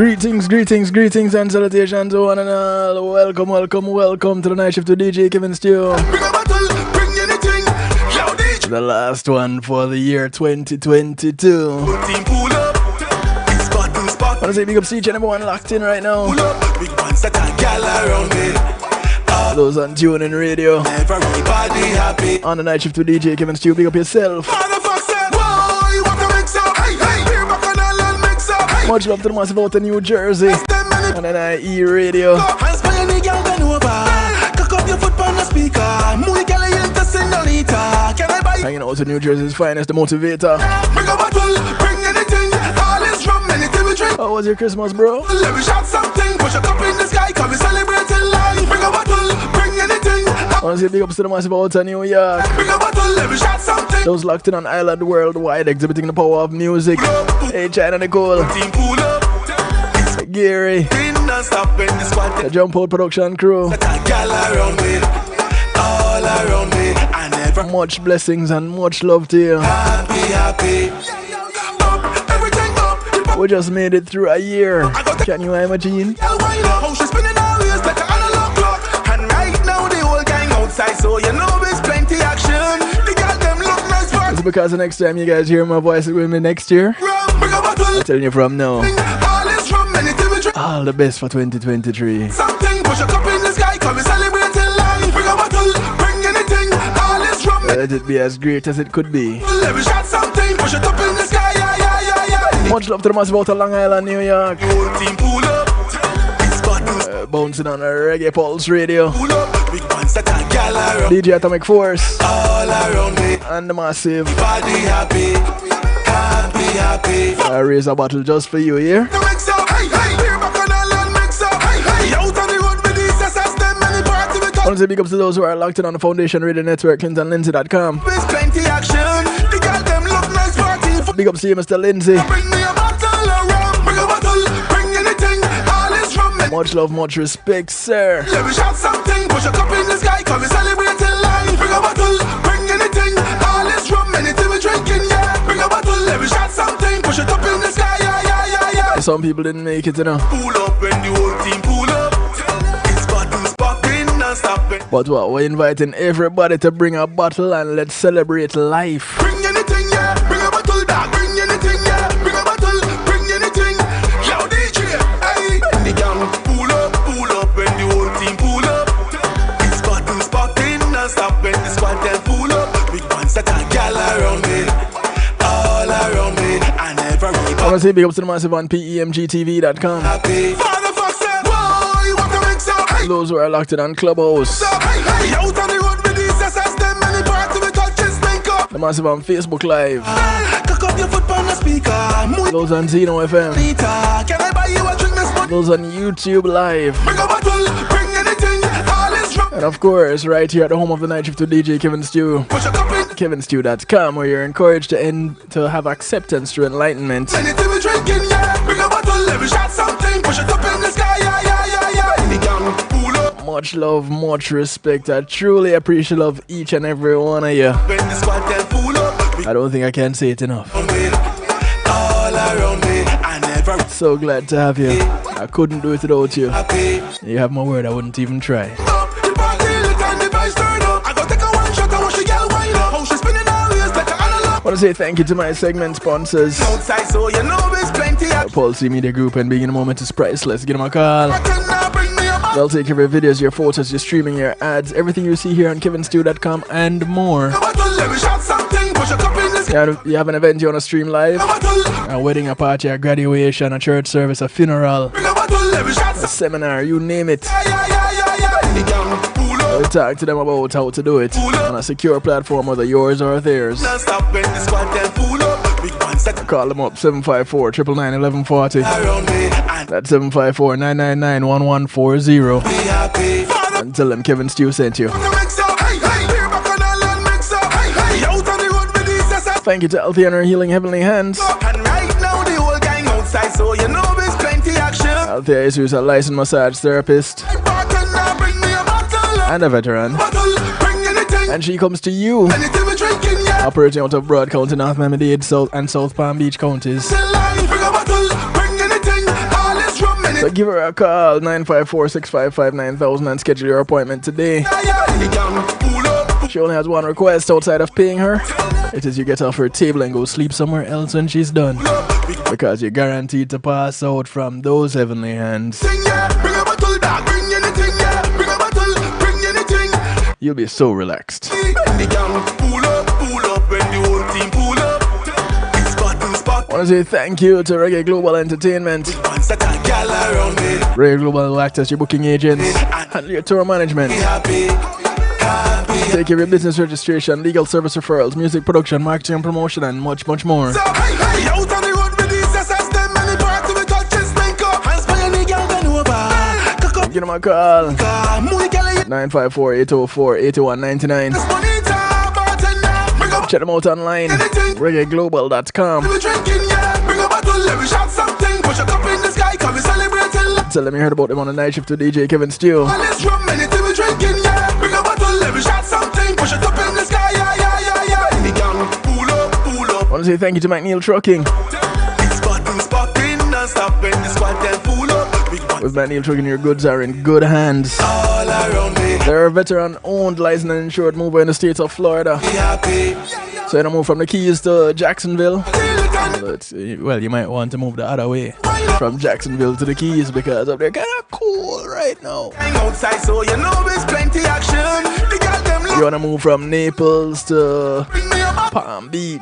Greetings and salutations to one and all. Welcome to the night shift to DJ Kevin Steele. The last one for the year 2022. I want to say big up to each and everyone locked in right now. Those on TuneIn Radio. On the night shift to DJ Kevin Steele, big up yourself. Much love to the massive out of New Jersey on NIE Radio. Hanging out to New Jersey's finest, the motivator. How was your Christmas, bro? Let me shout something, push a cup in the sky, come and celebrate life. Bring a bottle, bring anything. I want to say big ups to the massive out of New York. Bring a bottle, let me shout something. Those locked in on Island worldwide, exhibiting the power of music. Hey, China Nicole. Gary. The Jump Out production crew. Much blessings and much love to you. Happy. We just made it through a year. Can you imagine? It's because the next time you guys hear my voice with me next year, I'm telling you from now, all the best for 2023. Let it be as great as it could be. Much love to the massive out of Long Island, New York. Bouncing on a Reggae Pulse Radio. DJ Atomic Force. And the massive. I raise a bottle just for you here. I want to say big ups to those who are locked in on the Foundation Radio Network, ClintonLindsay.com. Big ups to you, Mr. Lindsay. Much love, much respect, sir. Let me shout something, push a cup in the sky, come and celebrate life. Bring a bottle, bring anything, all is rum, anything we're drinking, yeah. Bring a bottle, let me shout something, push a cup in the sky, yeah. Some people didn't make it, you know. Pull up when the whole team pull up. It's bottles popping and stopping. But what, we're inviting everybody to bring a bottle and let's celebrate life. Bring anything, yeah. Bring a bottle back, bring anything, yeah. Bring a bottle, bring anything. Yo, DJ, hey. The gang pull up when the whole team pull up. It's bottles popping and stopping. The squad then pull up. Big ones that are gal around me, all around me, and everybody. I want to say big ups to the massive on PEMGTV.com. Happy. Father fuck said, whoa, you want to make so? Hey. Those who are locked in on Clubhouse. So, hey, out on the road with these SS, them many parts of it touches, think up. The massive on Facebook Live. Cock up your foot on the speaker. Those on Zeno FM. Can I buy you a drink, Miss? Those on YouTube Live. Bring a bottle, bring anything, all is rum. And of course, right here at the home of the night shift to DJ Kevin Stew. Push a cup in. KevinStew.com, where you're encouraged to have acceptance through enlightenment. Anything we drinking, yeah. Bring a bottle, let me shout something. Push it up in the sky, yeah. The gang pull up. Much love, much respect. I truly appreciate love each and every one of you. When the squad then pull up. I don't think I can say it enough. All around me, I never So glad to have you. I couldn't do it without you. happy. You have my word, I wouldn't even try. The party lit and the vibes turn up. I go take a one shot, I watch the girl wind up. How she spinning her waist like an analog. I want to say thank you to my segment sponsors. Outside, so you know it's plenty of. Pulse Media Group and Being in a Moment is priceless. Give them a call. Now bring me a bottle. They'll take care of your videos, your photos, your streaming, your ads, everything you see here on KevinStew.com and more. Let me shout something, push a cup in the sky. You have an event you want to stream live? A wedding, a party, a graduation, a church service, a funeral, Bring a bottle, let me shout a seminar, you name it. The gang pull up. We'll talk to them about how to do it on a secure platform, whether yours or theirs. Now stop when the squad then pull up. Big ones that Call them up, 754-999-1140. around me and That's 754-999-1140. be happy. Father, And tell them Kevin Stew sent you. mix up. Hey, beer back on the land, mix up. Hey, out on the road with these SS. Thank you to Healthy and Healing Heavenly Hands. And right now the whole gang outside, so you know there's plenty action. Healthy is who's a licensed massage therapist Bartender, bring me a bottle. and a veteran. Bottle, bring anything. And she comes to you, Anything we drinking, yeah. operating out of Broad County, North Miami-Dade, South and South Palm Beach counties. Bring a bottle, bring anything. All is So give her a call, 954-655-9000, and schedule your appointment today. She only has one request outside of paying her. It is you get off her table and go sleep somewhere else when she's done. Because you're guaranteed to pass out from those heavenly hands. You'll be so relaxed. I want to say thank you to Reggae Global Entertainment. Reggae Global will act as your booking agents, handle your tour management, take care of your business registration, legal service referrals, music production, marketing and promotion, and much, much more. Give them a call. 954-804-8199. Check them out online. reggaeglobal.com. Tell them you heard about them on the night shift to DJ Kevin Steele. I want to say thank you to McNeil Trucking. With McNeil Trucking, your goods are in good hands. They're a veteran-owned, licensed and insured mover in the state of Florida. So you don't move from the Keys to Jacksonville. Well, you might want to move the other way, from Jacksonville to the Keys, because up there kind of cool right now. You want to move from Naples to Palm Beach,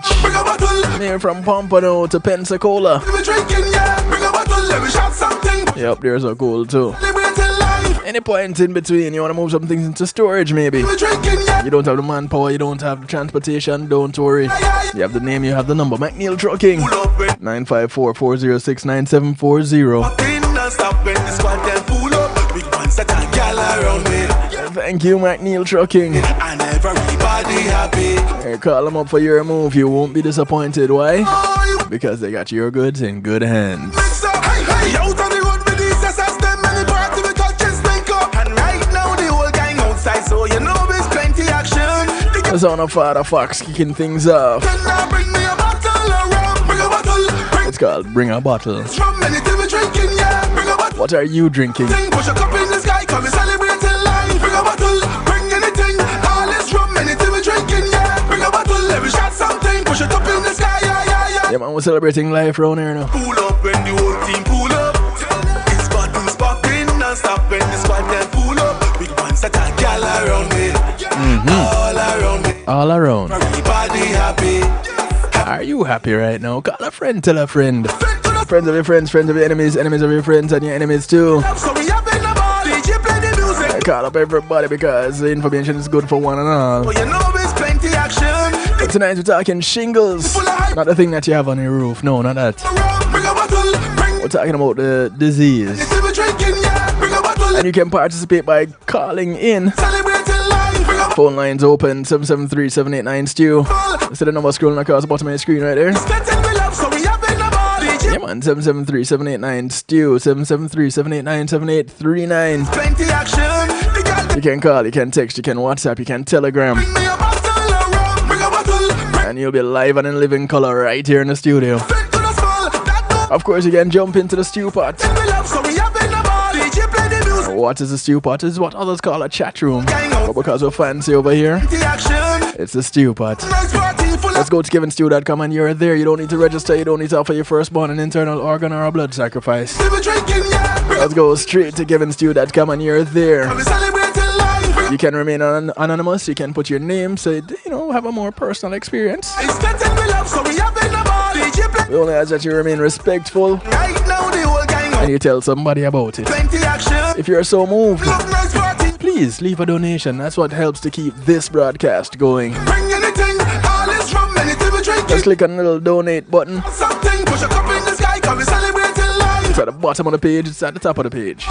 maybe from Pompano to Pensacola. Yep, there's a goal too. Any point in between, you want to move some things into storage maybe. You don't have the manpower, you don't have the transportation, don't worry. You have the name, you have the number. McNeil Trucking, 954-406-9740. Thank you, McNeil Trucking. Hey, call them up for your move, you won't be disappointed. Why? Because they got your goods in good hands. The sound of Father Fox kicking things off. It's called Bring a Bottle. What are you drinking? Yeah man, we're celebrating life around here now. Pull up when the whole team pull up. It's buttons popping non-stop when the squad then pull up. Big ones that are gal around me. All around me. All around. Everybody happy. Are you happy right now? Call a friend, tell a friend. Friends of your friends, friends of your enemies, enemies of your friends, and your enemies too. I call up everybody because the information is good for one and all. But tonight we're talking shingles. Not the thing that you have on your roof. No, not that. We're talking about the disease. And you can participate by calling in. Phone lines open, 773-789-STEW. That's the number scrolling across the bottom of the screen right there. Yeah man, 773-789-STEW, 773-789-7839. You can call, you can text, you can WhatsApp, you can Telegram. And you'll be live and in living color right here in the studio. Of course, you can jump into the stew pot. What is a stew pot? It's what others call a chat room. But because we're fancy over here, it's the stew pot. Let's go to kevinstew.com and you're there. You don't need to register. You don't need to offer your firstborn an internal organ or a blood sacrifice. Let's go straight to kevinstew.com and you're there. You can remain anonymous. You can put your name, say, have a more personal experience. We only ask that you remain respectful and you tell somebody about it. If you're so moved, please leave a donation. That's what helps to keep this broadcast going. Just click on the little donate button. It's at the bottom of the page, it's at the top of the page.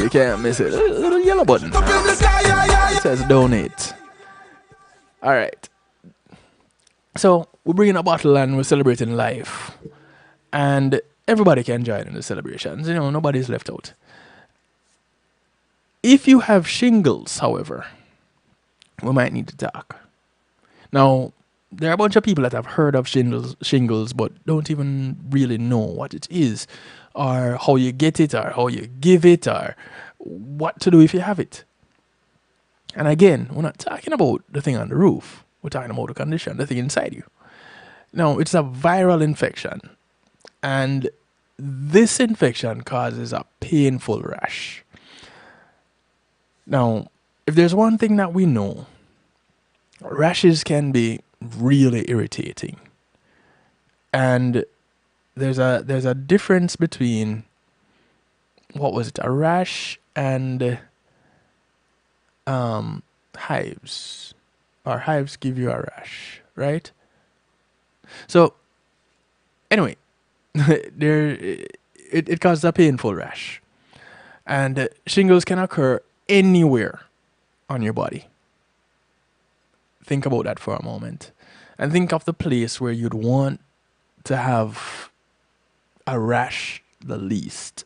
You can't miss it. A little yellow button. It says donate. Alright. So, we're bringing a bottle and we're celebrating life. And everybody can join in the celebrations. Nobody's left out. If you have shingles, however, we might need to talk. Now, there are a bunch of people that have heard of shingles but don't even really know what it is. or how you get it, or how you give it, or what to do if you have it. And again, we're not talking about the thing on the roof. We're talking about the condition, the thing inside you. Now, it's a viral infection. And this infection causes a painful rash. Now, if there's one thing that we know, rashes can be really irritating. And there's a difference between, what was it, a rash and hives. Or hives give you a rash, right? So, anyway, it causes a painful rash. And shingles can occur anywhere on your body. Think about that for a moment. And think of the place where you'd want to have a rash the least.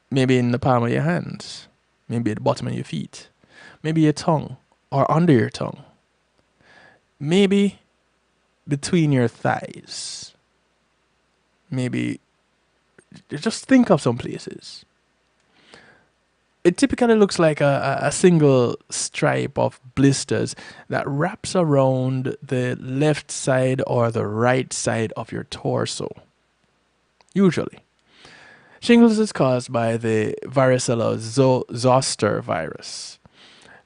Maybe in the palm of your hands. Maybe at the bottom of your feet. Maybe your tongue or under your tongue. Maybe between your thighs. Maybe just think of some places. It typically looks like a single stripe of blisters that wraps around the left side or the right side of your torso. Usually. Shingles is caused by the varicella zoster virus.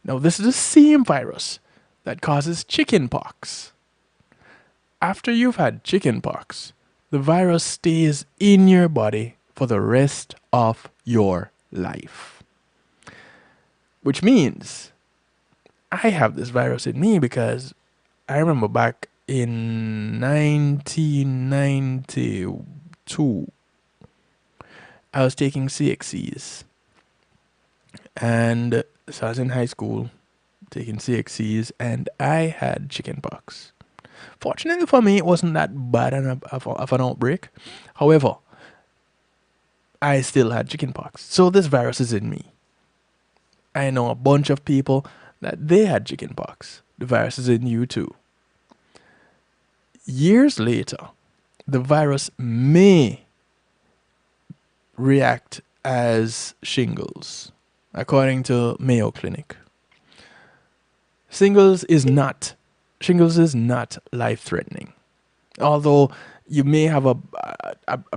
Now, this is the same virus that causes chickenpox. After you've had chickenpox, the virus stays in your body for the rest of your life. Which means I have this virus in me because I remember back in 1992, I was taking CXCs. And so I was in high school taking CXCs and I had chickenpox. Fortunately for me, it wasn't that bad of an outbreak. However, I still had chickenpox. So this virus is in me. I know a bunch of people that they had chickenpox. The virus is in you too. Years later, the virus may react as shingles, according to Mayo Clinic. Shingles is not life-threatening. Although you may have a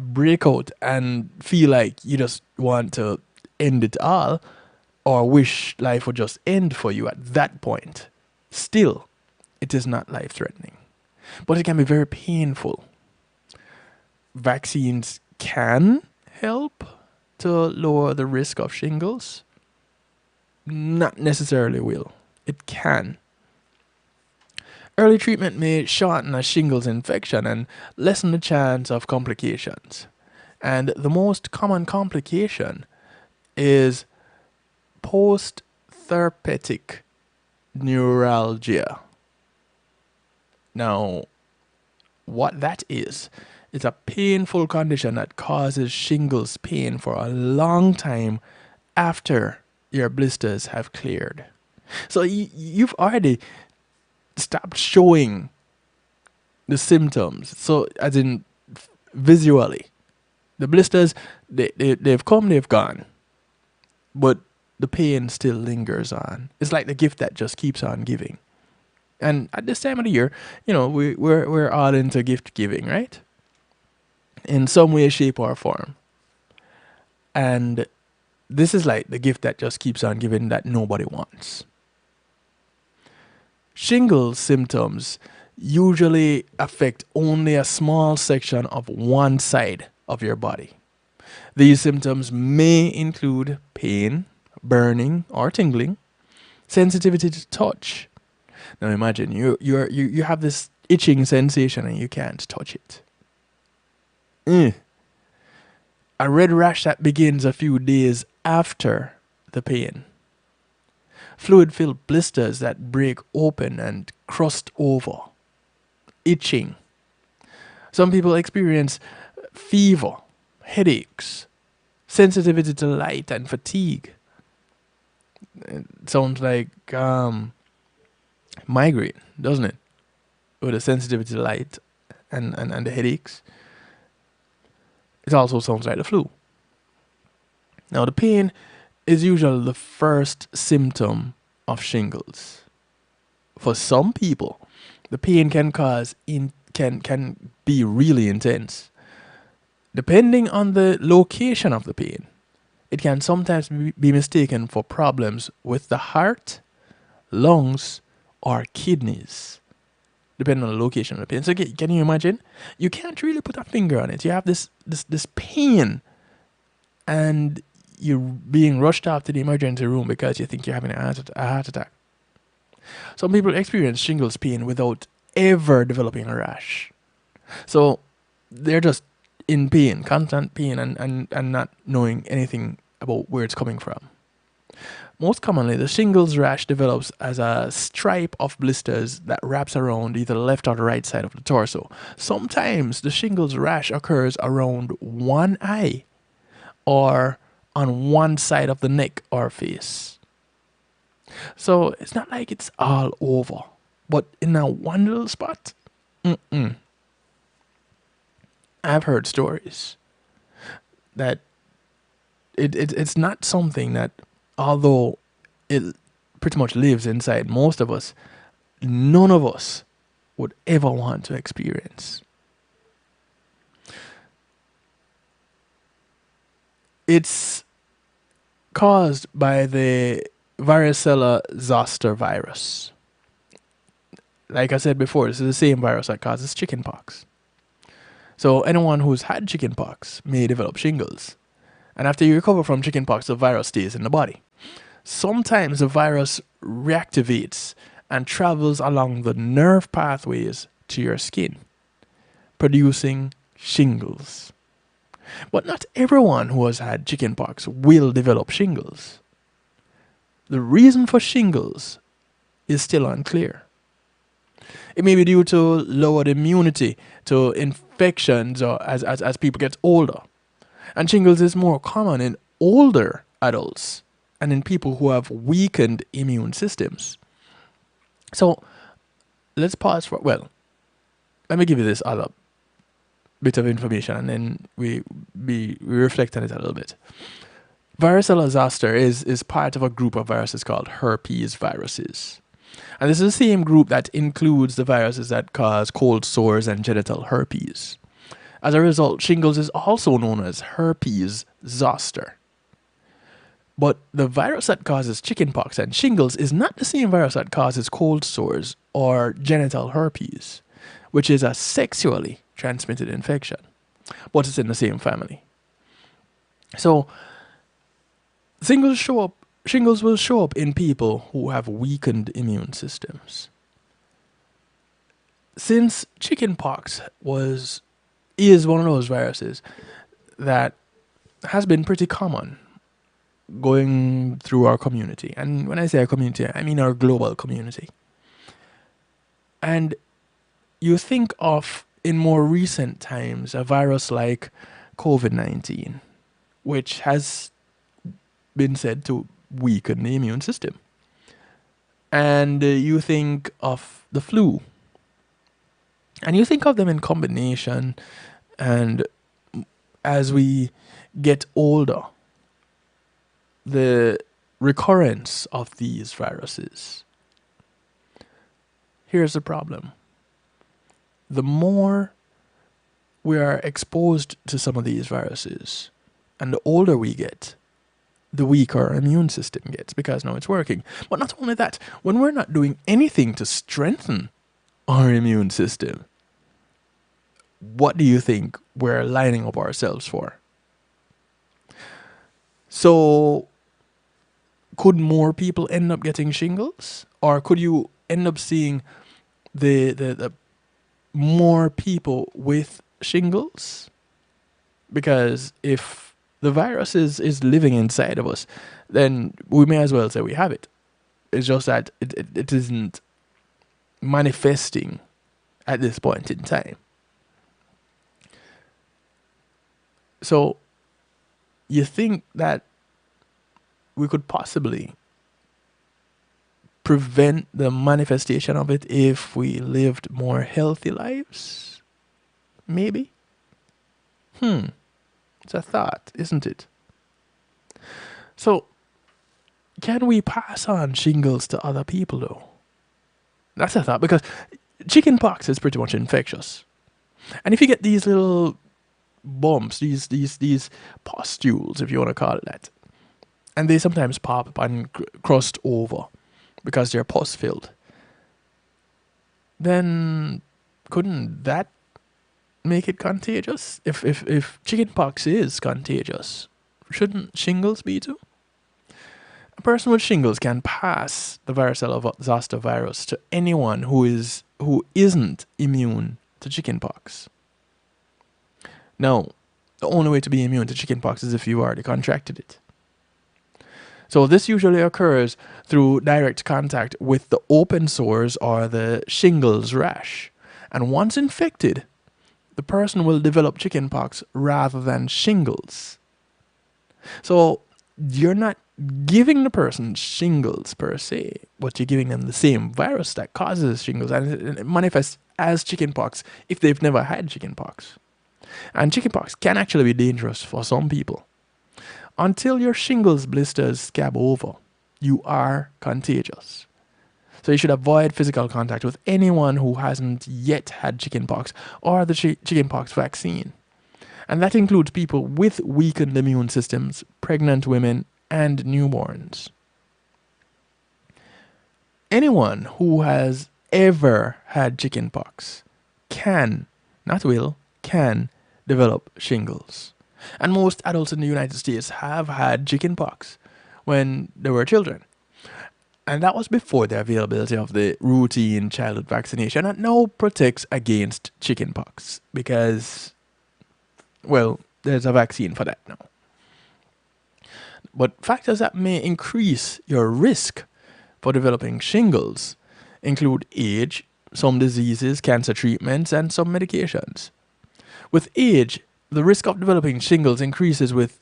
breakout and feel like you just want to end it all, or wish life would just end for you at that point. Still, it is not life-threatening. But it can be very painful. Vaccines can help to lower the risk of shingles. Not necessarily will. It can. Early treatment may shorten a shingles infection and lessen the chance of complications. And the most common complication is post-therapeutic neuralgia. Now, what that is, it's a painful condition that causes shingles pain for a long time after your blisters have cleared. So you've already stopped showing the symptoms. So as in visually, the blisters, they've come, they've gone. But the pain still lingers on. It's like the gift that just keeps on giving. And at this time of the year, you know, we're all into gift giving, right? In some way, shape, or form. And this is like the gift that just keeps on giving that nobody wants. Shingles symptoms usually affect only a small section of one side of your body. These symptoms may include pain, burning or tingling, sensitivity to touch. Now imagine you have this itching sensation and you can't touch it. A red rash that begins a few days after the pain. Fluid-filled blisters that break open and crust over. Itching. Some people experience fever, headaches, sensitivity to light, and fatigue. It sounds like migraine, doesn't it? With the sensitivity to light and the headaches. It also sounds like the flu. Now, the pain is usually the first symptom of shingles. For some people, the pain can be really intense. Depending on the location of the pain, it can sometimes be mistaken for problems with the heart, lungs, or kidneys, depending on the location of the pain. So can you imagine? You can't really put a finger on it. You have this pain, and you're being rushed out to the emergency room because you think you're having a heart attack. Some people experience shingles pain without ever developing a rash. So they're just in pain, constant pain, and not knowing anything about where it's coming from. Most commonly, the shingles rash develops as a stripe of blisters that wraps around either the left or the right side of the torso. Sometimes the shingles rash occurs around one eye or on one side of the neck or face. So it's not like it's all over, but in a one little spot, I've heard stories that it's not something that, although it pretty much lives inside most of us, none of us would ever want to experience. It's caused by the varicella zoster virus. Like I said before, this is the same virus that causes chickenpox. So anyone who's had chickenpox may develop shingles. And after you recover from chickenpox, the virus stays in the body. Sometimes the virus reactivates and travels along the nerve pathways to your skin, producing shingles. But not everyone who has had chickenpox will develop shingles. The reason for shingles is still unclear. It may be due to lowered immunity to infections or as people get older. And shingles is more common in older adults and in people who have weakened immune systems. So let's pause for, let me give you this other bit of information and then we reflect on it a little bit. Varicella zoster is part of a group of viruses called herpes viruses. And this is the same group that includes the viruses that cause cold sores and genital herpes. As a result, shingles is also known as herpes zoster. But the virus that causes chickenpox and shingles is not the same virus that causes cold sores or genital herpes, which is a sexually transmitted infection, but it's in the same family. So shingles will show up in people who have weakened immune systems. Since chickenpox is one of those viruses that has been pretty common going through our community. And when I say our community, I mean our global community. And you think of, in more recent times, a virus like COVID-19, which has been said to weaken the immune system. And you think of the flu. And you think of them in combination. And as we get older, the recurrence of these viruses. Here's the problem. The more we are exposed to some of these viruses, and the older we get, the weaker our immune system gets, because now it's working. But not only that, when we're not doing anything to strengthen our immune system, what do you think we're lining up ourselves for? So, could more people end up getting shingles? Or could you end up seeing the more people with shingles? Because if the virus is living inside of us, then we may as well say we have it. It's just that it isn't manifesting at this point in time. So you think that we could possibly prevent the manifestation of it if we lived more healthy lives? Maybe? It's a thought, isn't it? So, can we pass on shingles to other people, though? That's a thought, because chickenpox is pretty much infectious. And if you get these little bumps, these pustules, if you want to call it that, and they sometimes pop and crust over because they're pus filled, then couldn't that make it contagious? If chickenpox is contagious, shouldn't shingles be too? A person with shingles can pass the varicella zoster virus to anyone who isn't immune to chickenpox. Now, the only way to be immune to chickenpox is if you already contracted it. So this usually occurs through direct contact with the open sores or the shingles rash. And once infected, the person will develop chickenpox rather than shingles. So you're not giving the person shingles per se, but you're giving them the same virus that causes shingles, and it manifests as chickenpox if they've never had chickenpox. And chickenpox can actually be dangerous for some people. Until your shingles blisters scab over, you are contagious. So you should avoid physical contact with anyone who hasn't yet had chickenpox or the chickenpox vaccine. And that includes people with weakened immune systems, pregnant women, and newborns. Anyone who has ever had chickenpox can, not will, can develop shingles. And most adults in the United States have had chickenpox when they were children. And that was before the availability of the routine childhood vaccination that now protects against chickenpox because, well, there's a vaccine for that now. But factors that may increase your risk for developing shingles include age, some diseases, cancer treatments, and some medications. With age, the risk of developing shingles increases with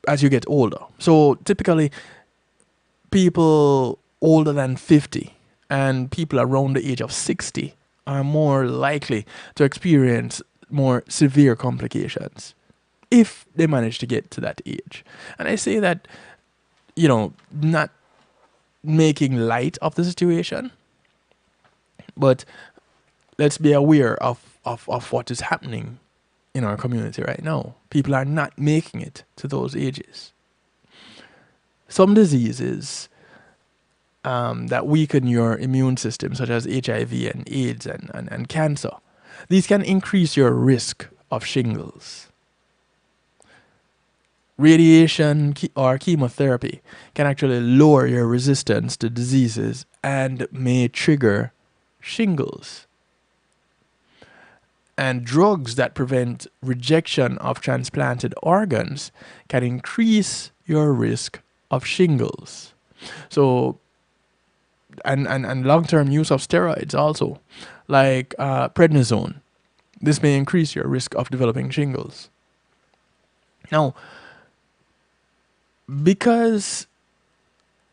as you get older. So typically, people older than 50 and people around the age of 60 are more likely to experience more severe complications if they manage to get to that age. And I say that, not making light of the situation, but let's be aware of what is happening in our community right now. People are not making it to those ages. Some diseases that weaken your immune system, such as HIV and AIDS and cancer, these can increase your risk of shingles. Radiation or chemotherapy can actually lower your resistance to diseases and may trigger shingles. And drugs that prevent rejection of transplanted organs can increase your risk of shingles. So, and long-term use of steroids also, like prednisone. This may increase your risk of developing shingles. Now, because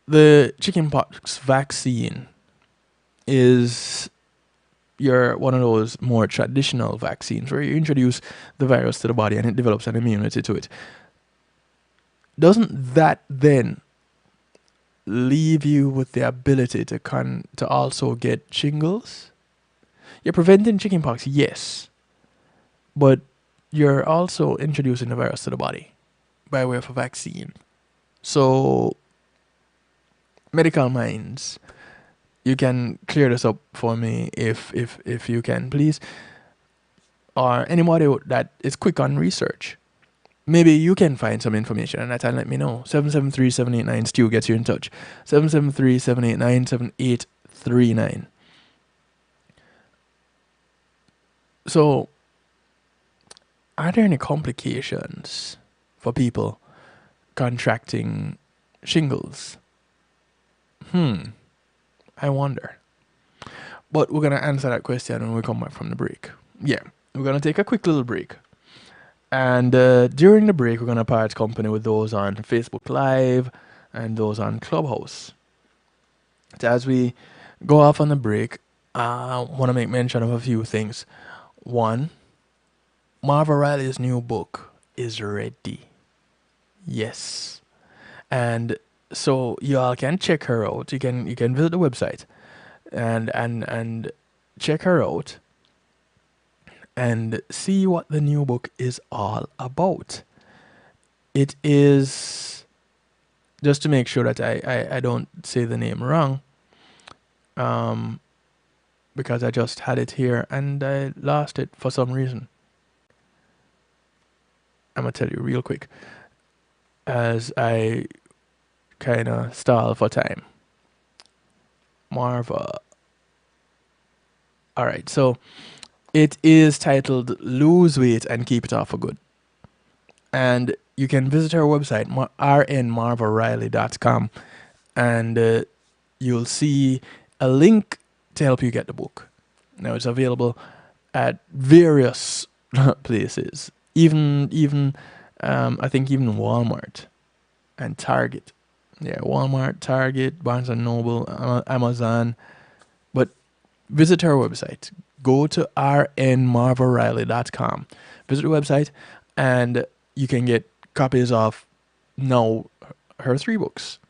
the chickenpox vaccine is one of those more traditional vaccines where you introduce the virus to the body and it develops an immunity to it, doesn't that then leave you with the ability to also get shingles? You're preventing chickenpox, yes, but you're also introducing the virus to the body by way of a vaccine. So, medical minds, you can clear this up for me if you can, please. Or anybody that is quick on research. Maybe you can find some information and that and let me know. 773-789-STEW gets you in touch. 773-789-7839. So, are there any complications for people contracting shingles? I wonder. But we're going to answer that question when we come back from the break. Yeah, we're going to take a quick little break. And during the break, we're going to part company with those on Facebook Live and those on Clubhouse. So as we go off on the break, I want to make mention of a few things. One, Marva Riley's new book is ready. Yes. And so y'all can check her out. You can visit the website and check her out and see what the new book is all about. It is, just to make sure that I don't say the name wrong, because I just had it here and I lost it for some reason. I'm going to tell you real quick as I kind of stall for time. Marva. All right, so it is titled Lose Weight and Keep It Off for Good. And you can visit her website, rnmarvariley.com, and you'll see a link to help you get the book. Now, it's available at various places, even I think even Walmart and Target. Yeah, Walmart, Target, Barnes & Noble, Amazon. But visit her website. Go to rnmarvariley.com. Visit the website, and you can get copies of now her 3 books.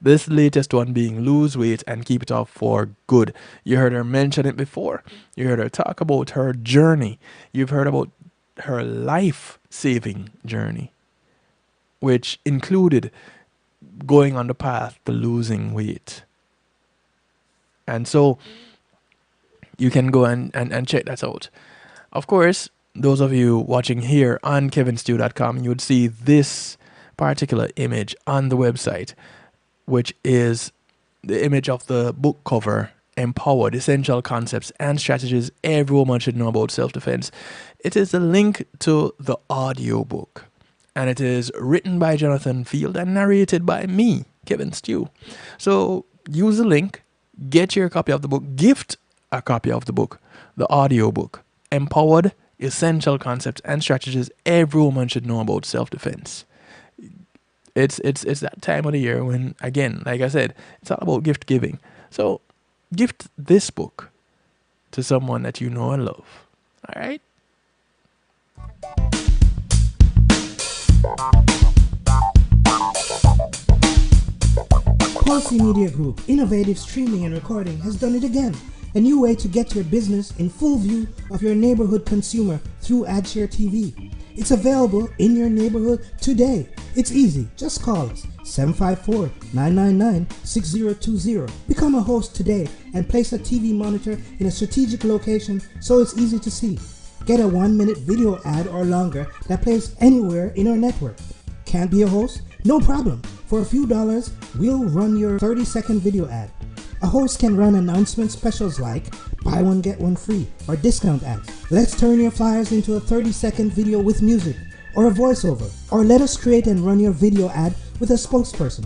This latest one being Lose Weight and Keep It Off for Good. You heard her mention it before. You heard her talk about her journey. You've heard about her life-saving journey, which included going on the path to losing weight. And so you can go and check that out. Of course, those of you watching here on kevinstew.com, you would see this particular image on the website, which is the image of the book cover, Empowered: Essential Concepts and Strategies Every Woman Should Know About Self-Defense. It is a link to the audio book, and it is written by Jonathan Field and narrated by me, Kevin Stew. So use the link, get your copy of the book, gift a copy of the book, the audio book, Empowered: Essential Concepts and Strategies Every Woman Should Know About Self-Defense. It's that time of the year when, again, like I said, it's all about gift giving. So gift this book to someone that you know and love. All right? Policy Media Group, innovative streaming and recording, has done it again. A new way to get your business in full view of your neighborhood consumer through AdShare TV. It's available in your neighborhood today. It's easy. Just call us 754-999-6020. Become a host today and place a TV monitor in a strategic location so it's easy to see. Get a 1-minute video ad or longer that plays anywhere in our network. Can't be a host? No problem. For a few dollars, we'll run your 30-second video ad. A host can run announcement specials like buy one get one free or discount ads. Let's turn your flyers into a 30-second video with music or a voiceover, or let us create and run your video ad with a spokesperson.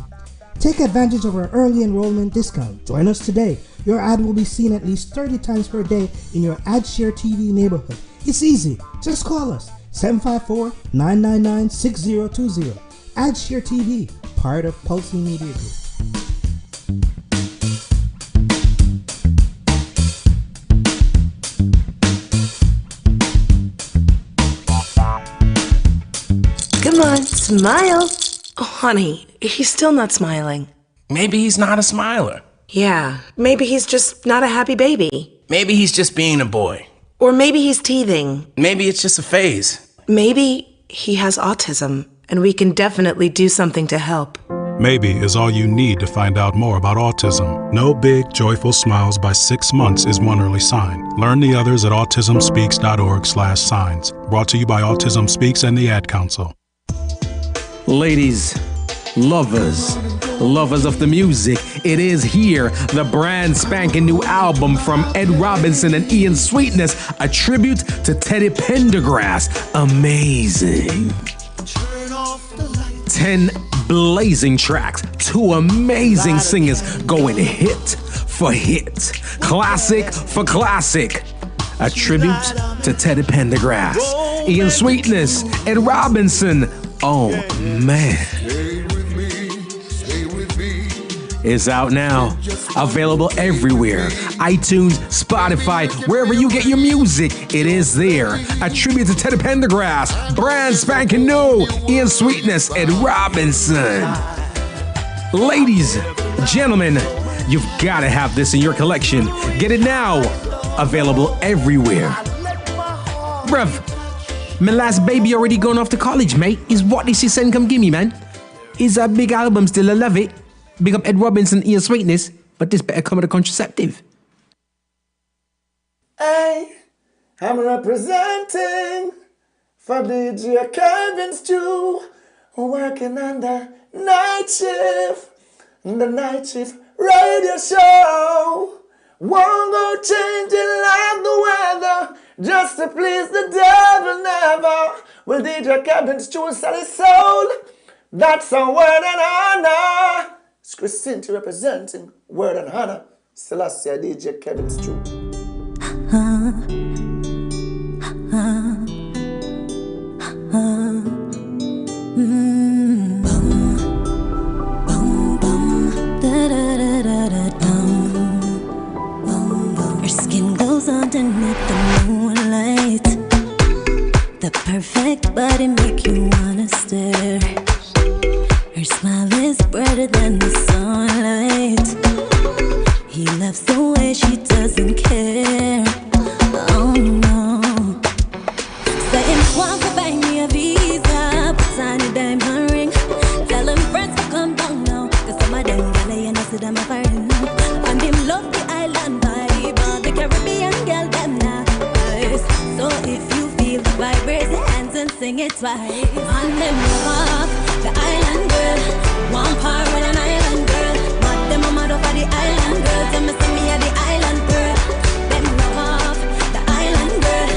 Take advantage of our early enrollment discount. Join us today. Your ad will be seen at least 30 times per day in your AdShare TV neighborhood. It's easy. Just call us 754-999-6020. AdShare TV, part of Policy Media Group. Come on, smile. Oh, honey, he's still not smiling. Maybe he's not a smiler. Yeah, maybe he's just not a happy baby. Maybe he's just being a boy. Or maybe he's teething. Maybe it's just a phase. Maybe he has autism, and we can definitely do something to help. Maybe is all you need to find out more about autism. No big, joyful smiles by 6 months is one early sign. Learn the others at autismspeaks.org/signs. Brought to you by Autism Speaks and the Ad Council. Ladies, lovers of the music, it is here, the brand spanking new album from Ed Robinson and Ian Sweetness, a tribute to Teddy Pendergrass. Amazing. 10 blazing tracks, 2 amazing singers going hit for hit, classic for classic. A tribute to Teddy Pendergrass, Ian Sweetness, Ed Robinson. Oh man. Stay with me, is out now. Available everywhere. iTunes, Spotify, wherever you get your music, it is there. A tribute to Teddy Pendergrass, brand spanking new, Ian Sweetness, and Robinson. Ladies, gentlemen, you've got to have this in your collection. Get it now. Available everywhere. Bruv, my last baby already gone off to college, mate. Is what this is send come gimme, man. Is a big album still, I love it. Big up Ed Robinson, Ian Sweetness, but this better come with a contraceptive. Hey, I'm representing for DJ Kevin Stew, working on the night shift radio show. Won't go changing like the weather, just to please the devil never. Will DJ Kevin Stew sell his soul? That's a word and honor. It's Christine representing word and honor. Selassie DJ Kevin Stew. Her skin glows underneath the moonlight. The perfect body make you wanna stare. Her smile is brighter than the sunlight. He loves the way she doesn't care. Oh no. Saying want to buy me a visa, put on a diamond ring. Tell him friends to come down now, cause some of them gala and I see them a foreign. And him love the island vibe, all the Caribbean girl them nice. So if you feel the vibe, raise your hands and sing it twice. And them love the island girl, one part with an island girl. But them a mad over the island girl, tell me see me a the island girl. Them love the island girl,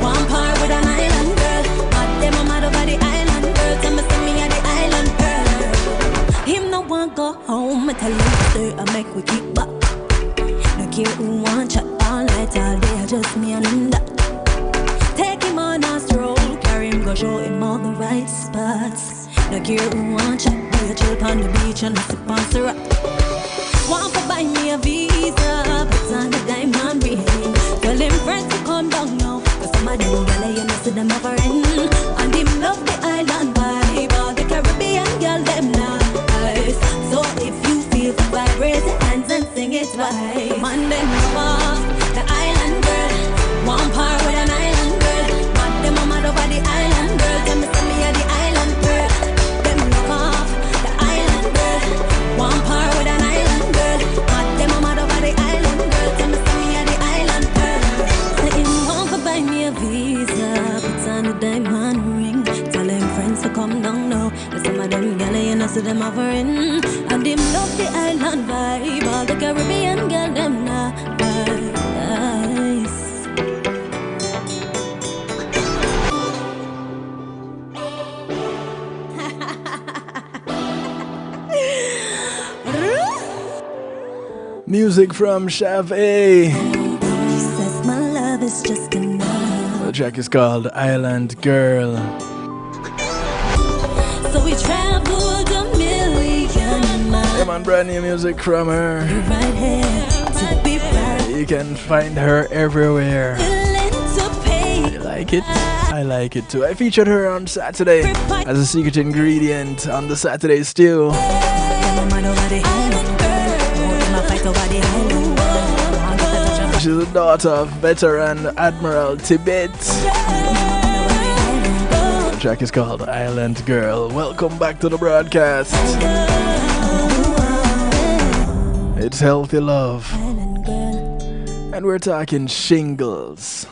one part with an island girl. But them a mad over the island girl, tell me see me a the island girl. Him no want go home, I tell him stay and make we kick back. No care who want chat all night, all day, just me and him that. Take him on a stroll, carry him, go show him all the right spots. No care who want chat, we chill on the beach and sip on syrup. Want to buy me a visa, put on the diamond ring. Tell him friends to come down now, cause some of them gala you know see them a foreign. And him love the island vibe, all the Caribbean girl them nice. So if you feel the vibe, raise your hands and sing it twice. Man them love the island girl, one part with an island girl. But them a mad over the island girl, tell me see me a the island girl. Them love the island girl, one part with an island girl. But them a mad over the island girl, tell me see me a the island girl. Say him want to buy me a visa, put on a diamond ring. Tell him friends to come down now, cause some of them gala you know see them a foreign. And him love the island vibe, all the Caribbean girl them nice. Music from Chef A. He says my love is just enough. The track is called Island Girl. So we traveled a million miles. Come on, brand new music from her. Right here to be right. You can find her everywhere. Willing to pay. You like it? I like it too. I featured her on Saturday as a secret ingredient on the Saturday Stew. She's the daughter of veteran Admiral Tibet. The track is called Island Girl. Welcome back to the broadcast. It's healthy love. And we're talking shingles.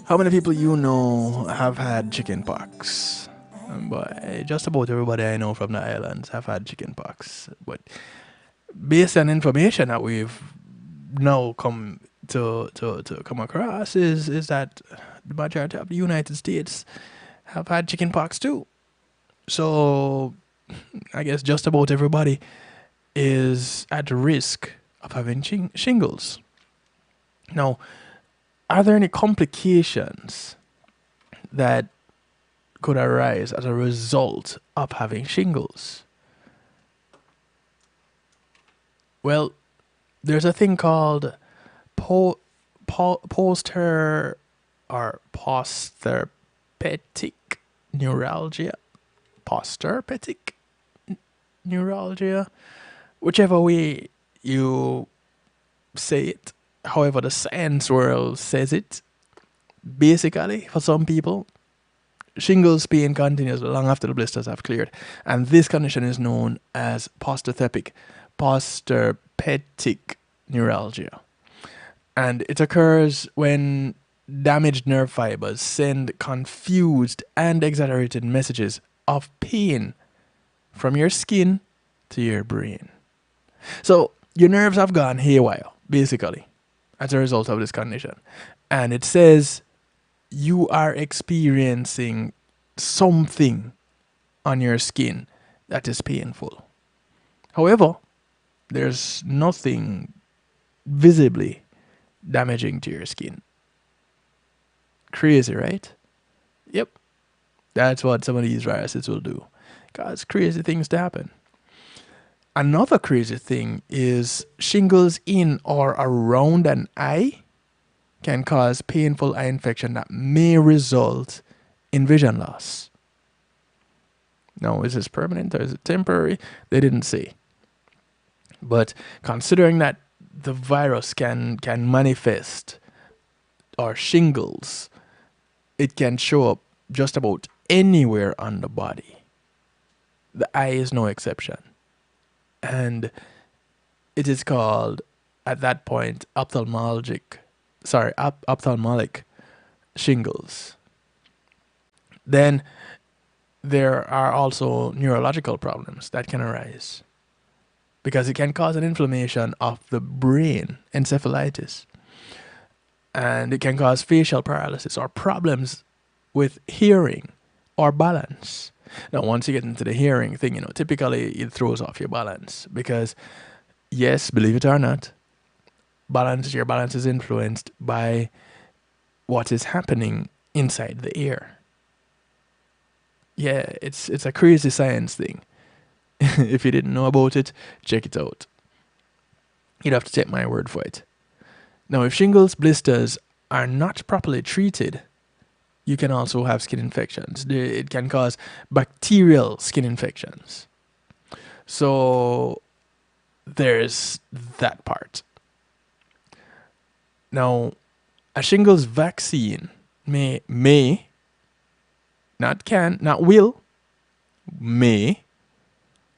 How many people you know have had chicken pox? Boy, just about everybody I know from the islands have had chicken pox. But based on information that we've now come to come across is that the majority of the United States have had chicken pox too. So I guess just about everybody is at risk of having shingles. Now, are there any complications that could arise as a result of having shingles? Well, there's a thing called poster or posturpetic neuralgia. Posturpetic neuralgia. Whichever way you say it, however the science world says it, basically, for some people, shingles pain continues long after the blisters have cleared. And this condition is known as posturpetic neuralgia. And it occurs when damaged nerve fibers send confused and exaggerated messages of pain from your skin to your brain. So your nerves have gone haywire, basically, as a result of this condition. And it says you are experiencing something on your skin that is painful. However, there's nothing visibly damaging to your skin. Crazy, right? Yep. That's what some of these viruses will do. Cause crazy things to happen. Another crazy thing is shingles in or around an eye can cause painful eye infection that may result in vision loss. Now, is this permanent or is it temporary? They didn't say. But considering that the virus can manifest, or shingles, it can show up just about anywhere on the body. The eye is no exception. And it is called, at that point, ophthalmic shingles. Then there are also neurological problems that can arise because it can cause an inflammation of the brain, encephalitis. And it can cause facial paralysis or problems with hearing or balance. Now, once you get into the hearing thing, typically it throws off your balance because, yes, believe it or not, your balance is influenced by what is happening inside the ear. Yeah, it's a crazy science thing. If you didn't know about it, check it out. You'd have to take my word for it. Now, if shingles blisters are not properly treated, you can also have skin infections. It can cause bacterial skin infections. So there's that part. Now, a shingles vaccine may, not can, not will, may.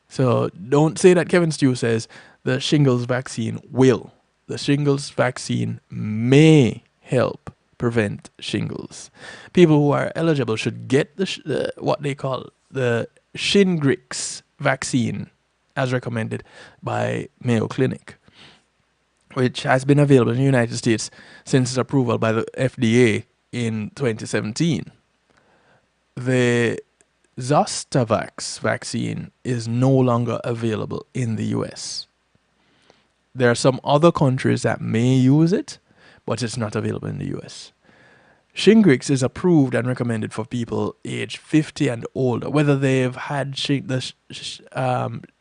So don't say that Kevin Stew says the shingles vaccine will. The shingles vaccine may help prevent shingles. People who are eligible should get what they call the Shingles vaccine as recommended by Mayo Clinic, which has been available in the United States since its approval by the FDA in 2017. The Zostavax vaccine is no longer available in the US. There are some other countries that may use it, but it's not available in the US. Shingles is approved and recommended for people aged 50 and older, whether they've had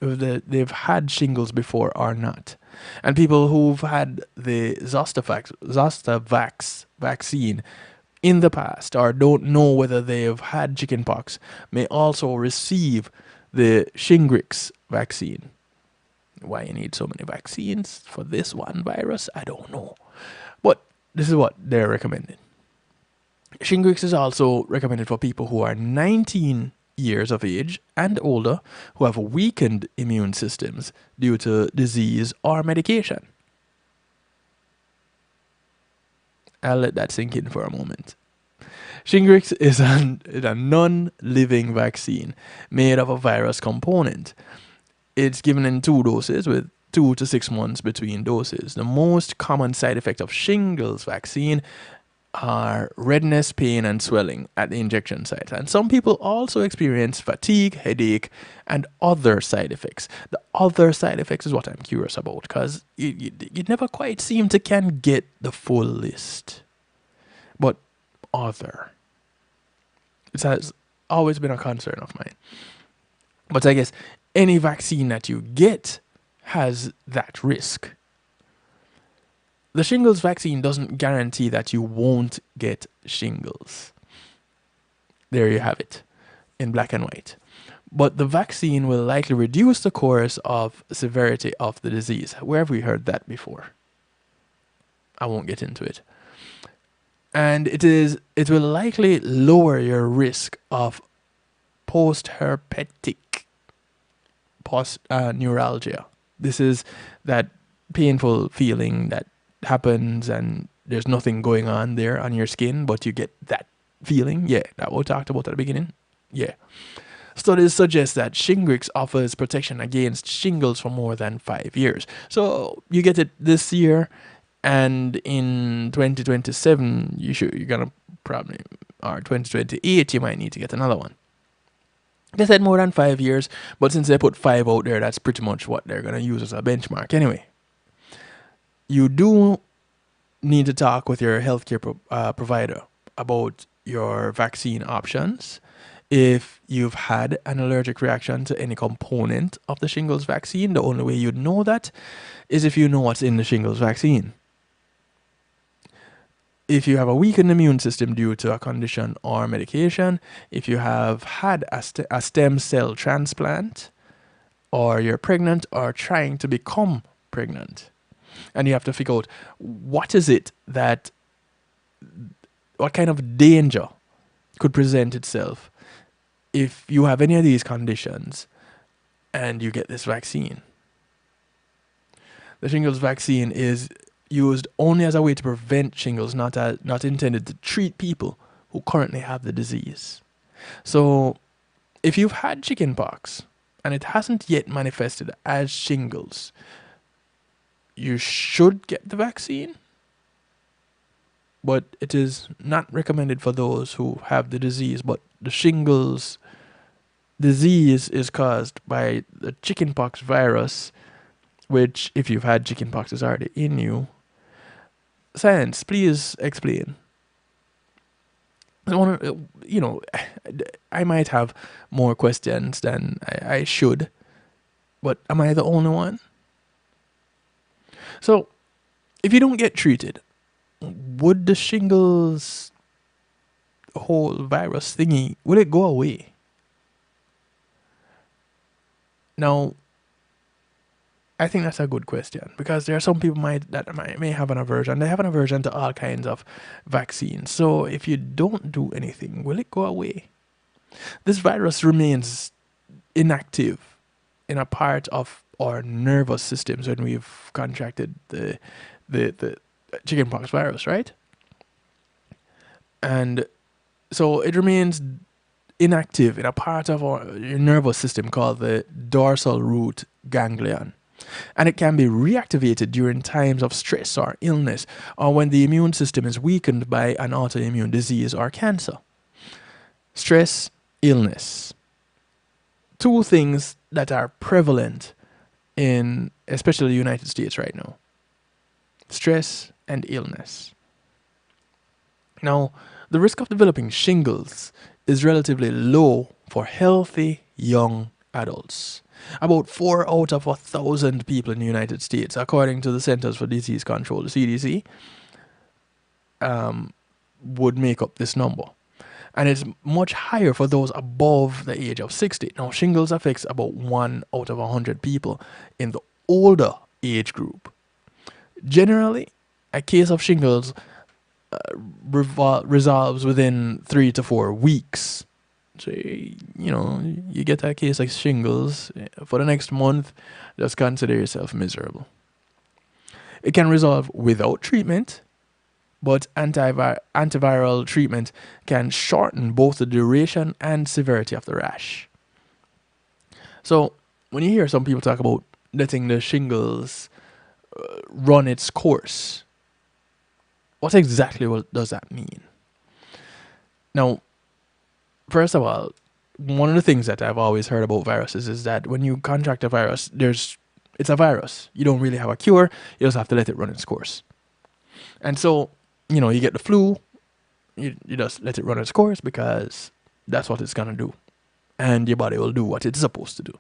they've had shingles before or not. And people who've had the Zostavax vaccine in the past or don't know whether they've had chickenpox may also receive the Shingles vaccine. Why you need so many vaccines for this one virus, I don't know. But this is what they're recommending. Shingles is also recommended for people who are 19 years of age and older who have weakened immune systems due to disease or medication. I'll let that sink in for a moment. Shingles is a non-living vaccine made of a virus component. It's given in 2 doses with 2 to 6 months between doses. The most common side effect of shingles vaccine are redness, pain, and swelling at the injection site. And some people also experience fatigue, headache, and other side effects. The other side effects is what I'm curious about because you never quite seem to can get the full list. But other. It has always been a concern of mine. But I guess any vaccine that you get has that risk. The shingles vaccine doesn't guarantee that you won't get shingles. There you have it, in black and white. But the vaccine will likely reduce the course of severity of the disease. Where have we heard that before? I won't get into it. And it will likely lower your risk of post-herpetic neuralgia. This is that painful feeling that happens and there's nothing going on there on your skin, but you get that feeling. Yeah, that we talked about at the beginning. Yeah. Studies suggest that Shingrix offers protection against shingles for more than 5 years. So you get it this year, and in 2027, you're gonna probably, or 2028, you might need to get another one. They said more than 5 years, but since they put 5 out there, that's pretty much what they're gonna use as a benchmark anyway. You do need to talk with your healthcare provider about your vaccine options. If you've had an allergic reaction to any component of the shingles vaccine, the only way you'd know that is if you know what's in the shingles vaccine. If you have a weakened immune system due to a condition or medication, if you have had a stem cell transplant, or you're pregnant or trying to become pregnant, and you have to figure out what kind of danger could present itself if you have any of these conditions and you get this vaccine. The shingles vaccine is used only as a way to prevent shingles, not intended to treat people who currently have the disease. So if you've had chickenpox and it hasn't yet manifested as shingles, you should get the vaccine, but it is not recommended for those who have the disease. But the shingles disease is caused by the chickenpox virus, which, if you've had chickenpox, is already in you. Science, please explain. I might have more questions than I should, but am I the only one? So, if you don't get treated, would the shingles whole virus thingy, will it go away? Now, I think that's a good question, because there are some people that may have an aversion. They have an aversion to all kinds of vaccines. So if you don't do anything, will it go away? This virus remains inactive in a part of our nervous systems when we've contracted the chickenpox virus, right? And so it remains inactive in a part of our nervous system called the dorsal root ganglion. And it can be reactivated during times of stress or illness, or when the immune system is weakened by an autoimmune disease or cancer. Stress, illness. Two things that are prevalent in especially the United States right now. Stress and illness. Now, the risk of developing shingles is relatively low for healthy young adults. About 4 out of 1,000 people in the United States, according to the Centers for Disease Control, the CDC, would make up this number. And it's much higher for those above the age of 60. Now, shingles affects about 1 out of 100 people in the older age group. Generally, a case of shingles resolves within 3 to 4 weeks. So, you get a case of shingles for the next month, just consider yourself miserable. It can resolve without treatment, but antiviral treatment can shorten both the duration and severity of the rash. So, when you hear some people talk about letting the shingles run its course, what exactly does that mean? Now, first of all, one of the things that I've always heard about viruses is that when you contract a virus, it's a virus. You don't really have a cure. You just have to let it run its course. And so, you get the flu, you just let it run its course because that's what it's going to do. And your body will do what it's supposed to do.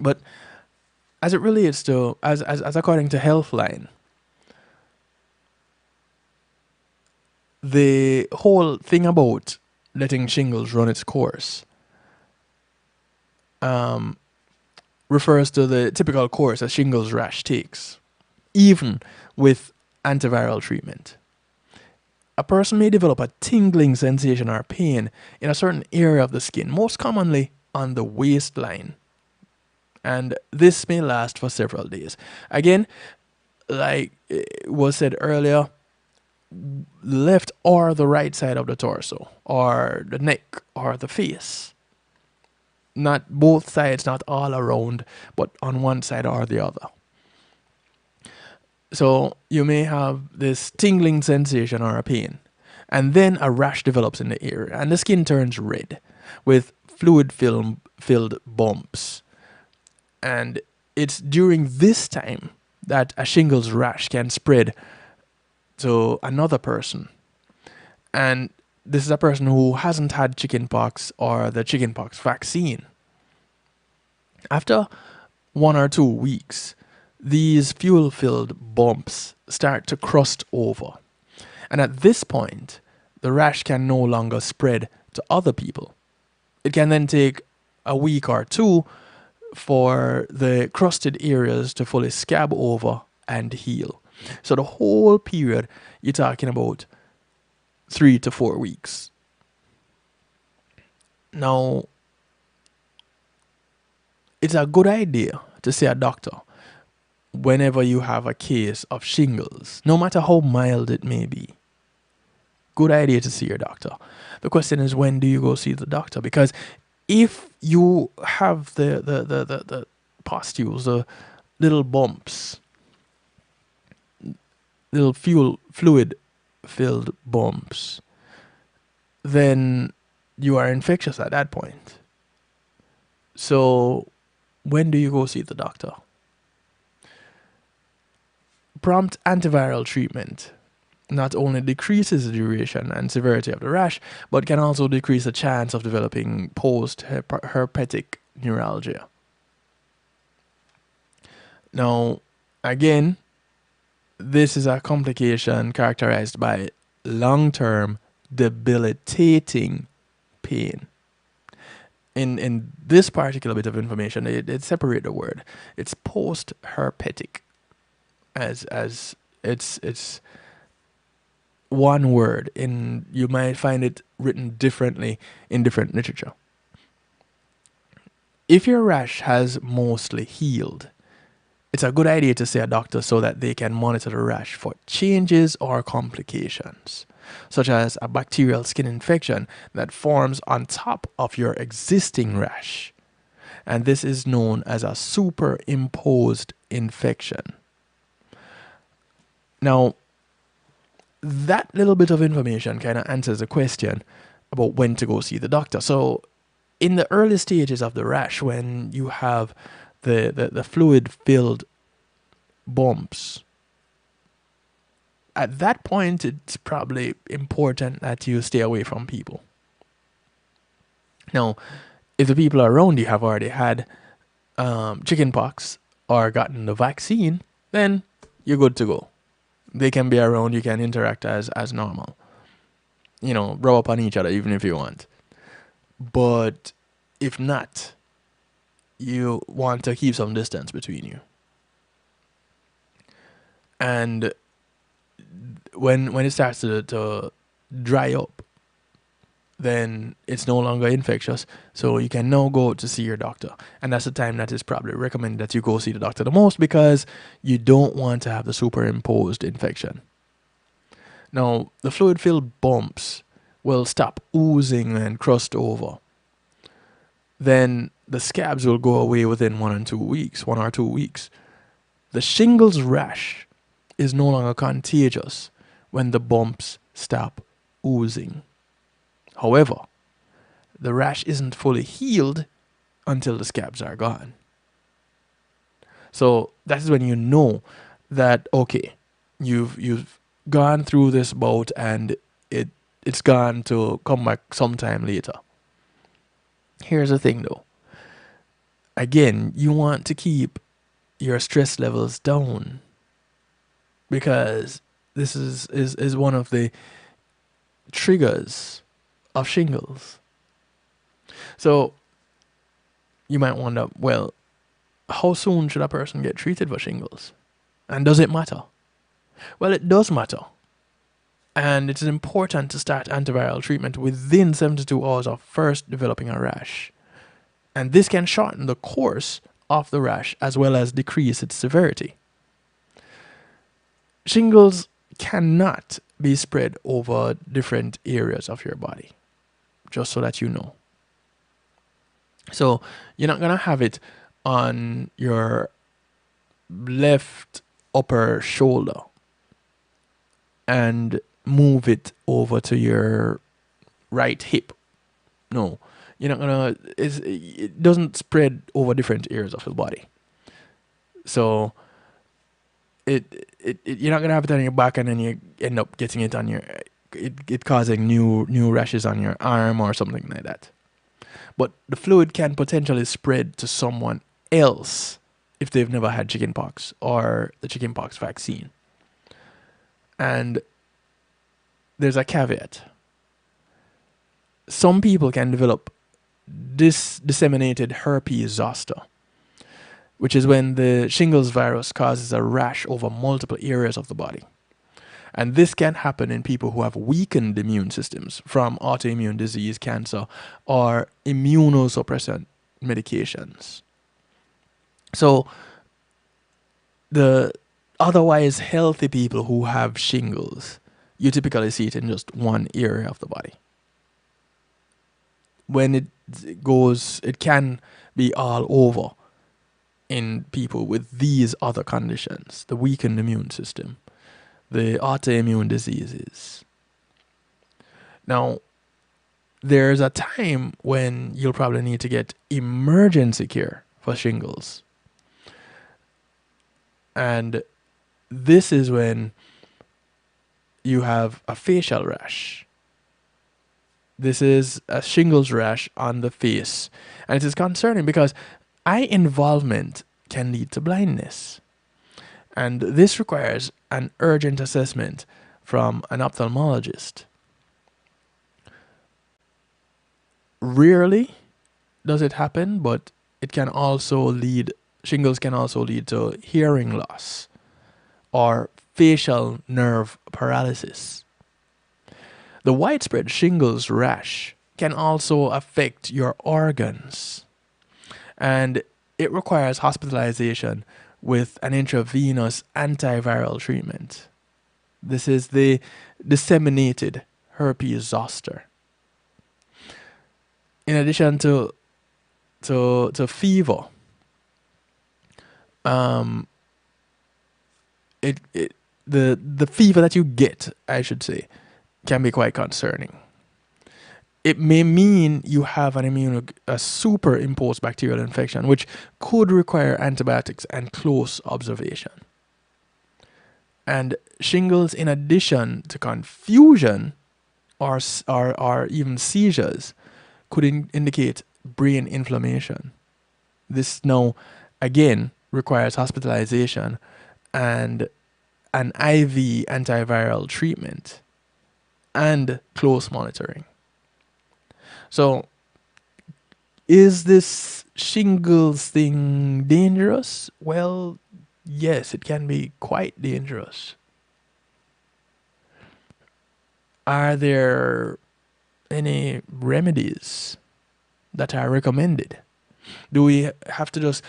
But as it relates to, as according to Healthline, the whole thing about letting shingles run its course refers to the typical course a shingles rash takes, even with antiviral treatment. A person may develop a tingling sensation or pain in a certain area of the skin, most commonly on the waistline. And this may last for several days. Again, like was said earlier, left or the right side of the torso, or the neck, or the face. Not both sides, not all around, but on one side or the other. So you may have this tingling sensation or a pain, and then a rash develops in the area, and the skin turns red with fluid filled bumps. And it's during this time that a shingles rash can spread to another person. And this is a person who hasn't had chickenpox or the chickenpox vaccine. After 1 or 2 weeks, these fuel-filled bumps start to crust over. And at this point, the rash can no longer spread to other people. It can then take a week or 2 for the crusted areas to fully scab over and heal. So the whole period, you're talking about 3 to 4 weeks. Now, it's a good idea to see a doctor whenever you have a case of shingles, no matter how mild it may be. Good idea to see your doctor. The question is, when do you go see the doctor? Because if you have the pustules, the little bumps, little fluid-filled bumps, then you are infectious at that point. So when do you go see the doctor? Prompt antiviral treatment not only decreases the duration and severity of the rash, but can also decrease the chance of developing post-herpetic neuralgia. Now, again, this is a complication characterized by long-term debilitating pain. In this particular bit of information, it separate the word. It's post-herpetic, as it's one word, and you might find it written differently in different literature. If your rash has mostly healed, it's a good idea to see a doctor so that they can monitor the rash for changes or complications, such as a bacterial skin infection that forms on top of your existing rash. And this is known as a superimposed infection. Now, that little bit of information kind of answers the question about when to go see the doctor. So in the early stages of the rash, when you have the fluid-filled bumps, at that point, it's probably important that you stay away from people. Now, if the people around you have already had chickenpox or gotten the vaccine, then you're good to go. They can be around, you can interact as normal. You know, rub up on each other even if you want. But if not, you want to keep some distance between you. And when it starts to dry up, then it's no longer infectious, so you can now go to see your doctor. And that's the time that is probably recommended that you go see the doctor the most, because you don't want to have the superimposed infection. Now, the fluid-filled bumps will stop oozing and crust over. Then the scabs will go away within 1 or 2 weeks. The shingles rash is no longer contagious when the bumps stop oozing. However, the rash isn't fully healed until the scabs are gone. So that is when you know that, okay, you've gone through this bout and it's gone to come back sometime later. Here's the thing though. Again, you want to keep your stress levels down, because this is one of the triggers of shingles. So you might wonder, well, how soon should a person get treated for shingles? And does it matter? Well, it does matter. And it is important to start antiviral treatment within 72 hours of first developing a rash. And this can shorten the course of the rash as well as decrease its severity. Shingles cannot be spread over different areas of your body, just so that you know. So you're not going to have it on your left upper shoulder and move it over to your right hip. No, you're not going to, it doesn't spread over different areas of the body. So you're not going to have it on your back and then you end up getting it on it causing new rashes on your arm or something like that. But the fluid can potentially spread to someone else if they've never had chickenpox or the chickenpox vaccine. And there's a caveat. Some people can develop disseminated herpes zoster, which is when the shingles virus causes a rash over multiple areas of the body. And this can happen in people who have weakened immune systems from autoimmune disease, cancer, or immunosuppressant medications. So the otherwise healthy people who have shingles, you typically see it in just one area of the body. When it goes, it can be all over in people with these other conditions, the weakened immune system, the autoimmune diseases. Now, there's a time when you'll probably need to get emergency care for shingles. And this is when you have a facial rash. This is a shingles rash on the face. And it is concerning because eye involvement can lead to blindness. And this requires an urgent assessment from an ophthalmologist. Rarely does it happen, but shingles can also lead to hearing loss or facial nerve paralysis. The widespread shingles rash can also affect your organs, and it requires hospitalization with an intravenous antiviral treatment. This is the disseminated herpes zoster. In addition to fever, the fever that you get, I should say, can be quite concerning. It may mean you have a superimposed bacterial infection, which could require antibiotics and close observation. And shingles, in addition to confusion or even seizures, could indicate brain inflammation. This now, again, requires hospitalization and an IV antiviral treatment and close monitoring. So, is this shingles thing dangerous? Well, yes, it can be quite dangerous. Are there any remedies that are recommended? Do we have to just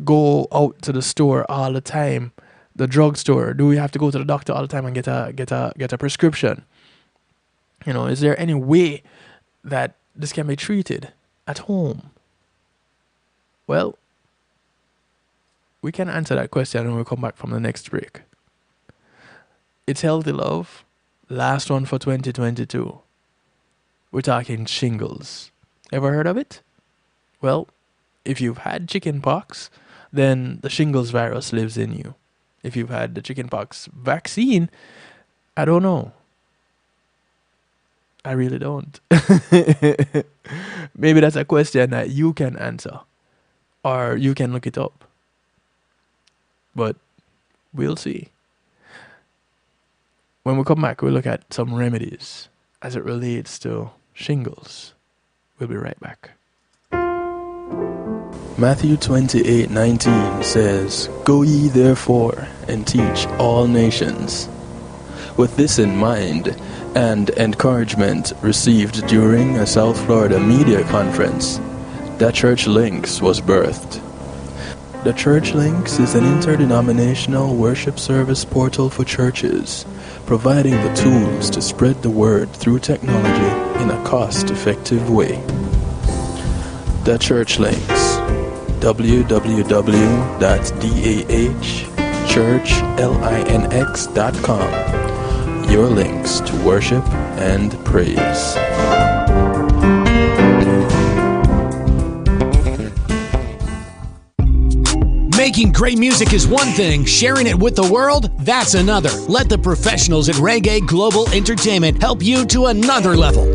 go out to the store all the time, the drugstore? Do we have to go to the doctor all the time and get a prescription? Is there any way that this can be treated at home? Well, we can answer that question when we come back from the next break. It's Healthy Love, last one for 2022. We're talking shingles. Ever heard of it? Well, if you've had chickenpox, then the shingles virus lives in you. If you've had the chickenpox vaccine, I don't know. I really don't. Maybe that's a question that you can answer, or you can look it up. but we'll see. When we come back, we'll look at some remedies as it relates to shingles. We'll be right back. Matthew 28:19 says, "Go ye therefore and teach all nations." With this in mind, and encouragement received during a South Florida media conference, The Church Links was birthed. The Church Links is an interdenominational worship service portal for churches, providing the tools to spread the word through technology in a cost-effective way. The Church Links, www.dahchurchlinx.com. Your links to worship and praise. Making great music is one thing, sharing it with the world, that's another. Let the professionals at Reggae Global Entertainment help you to another level.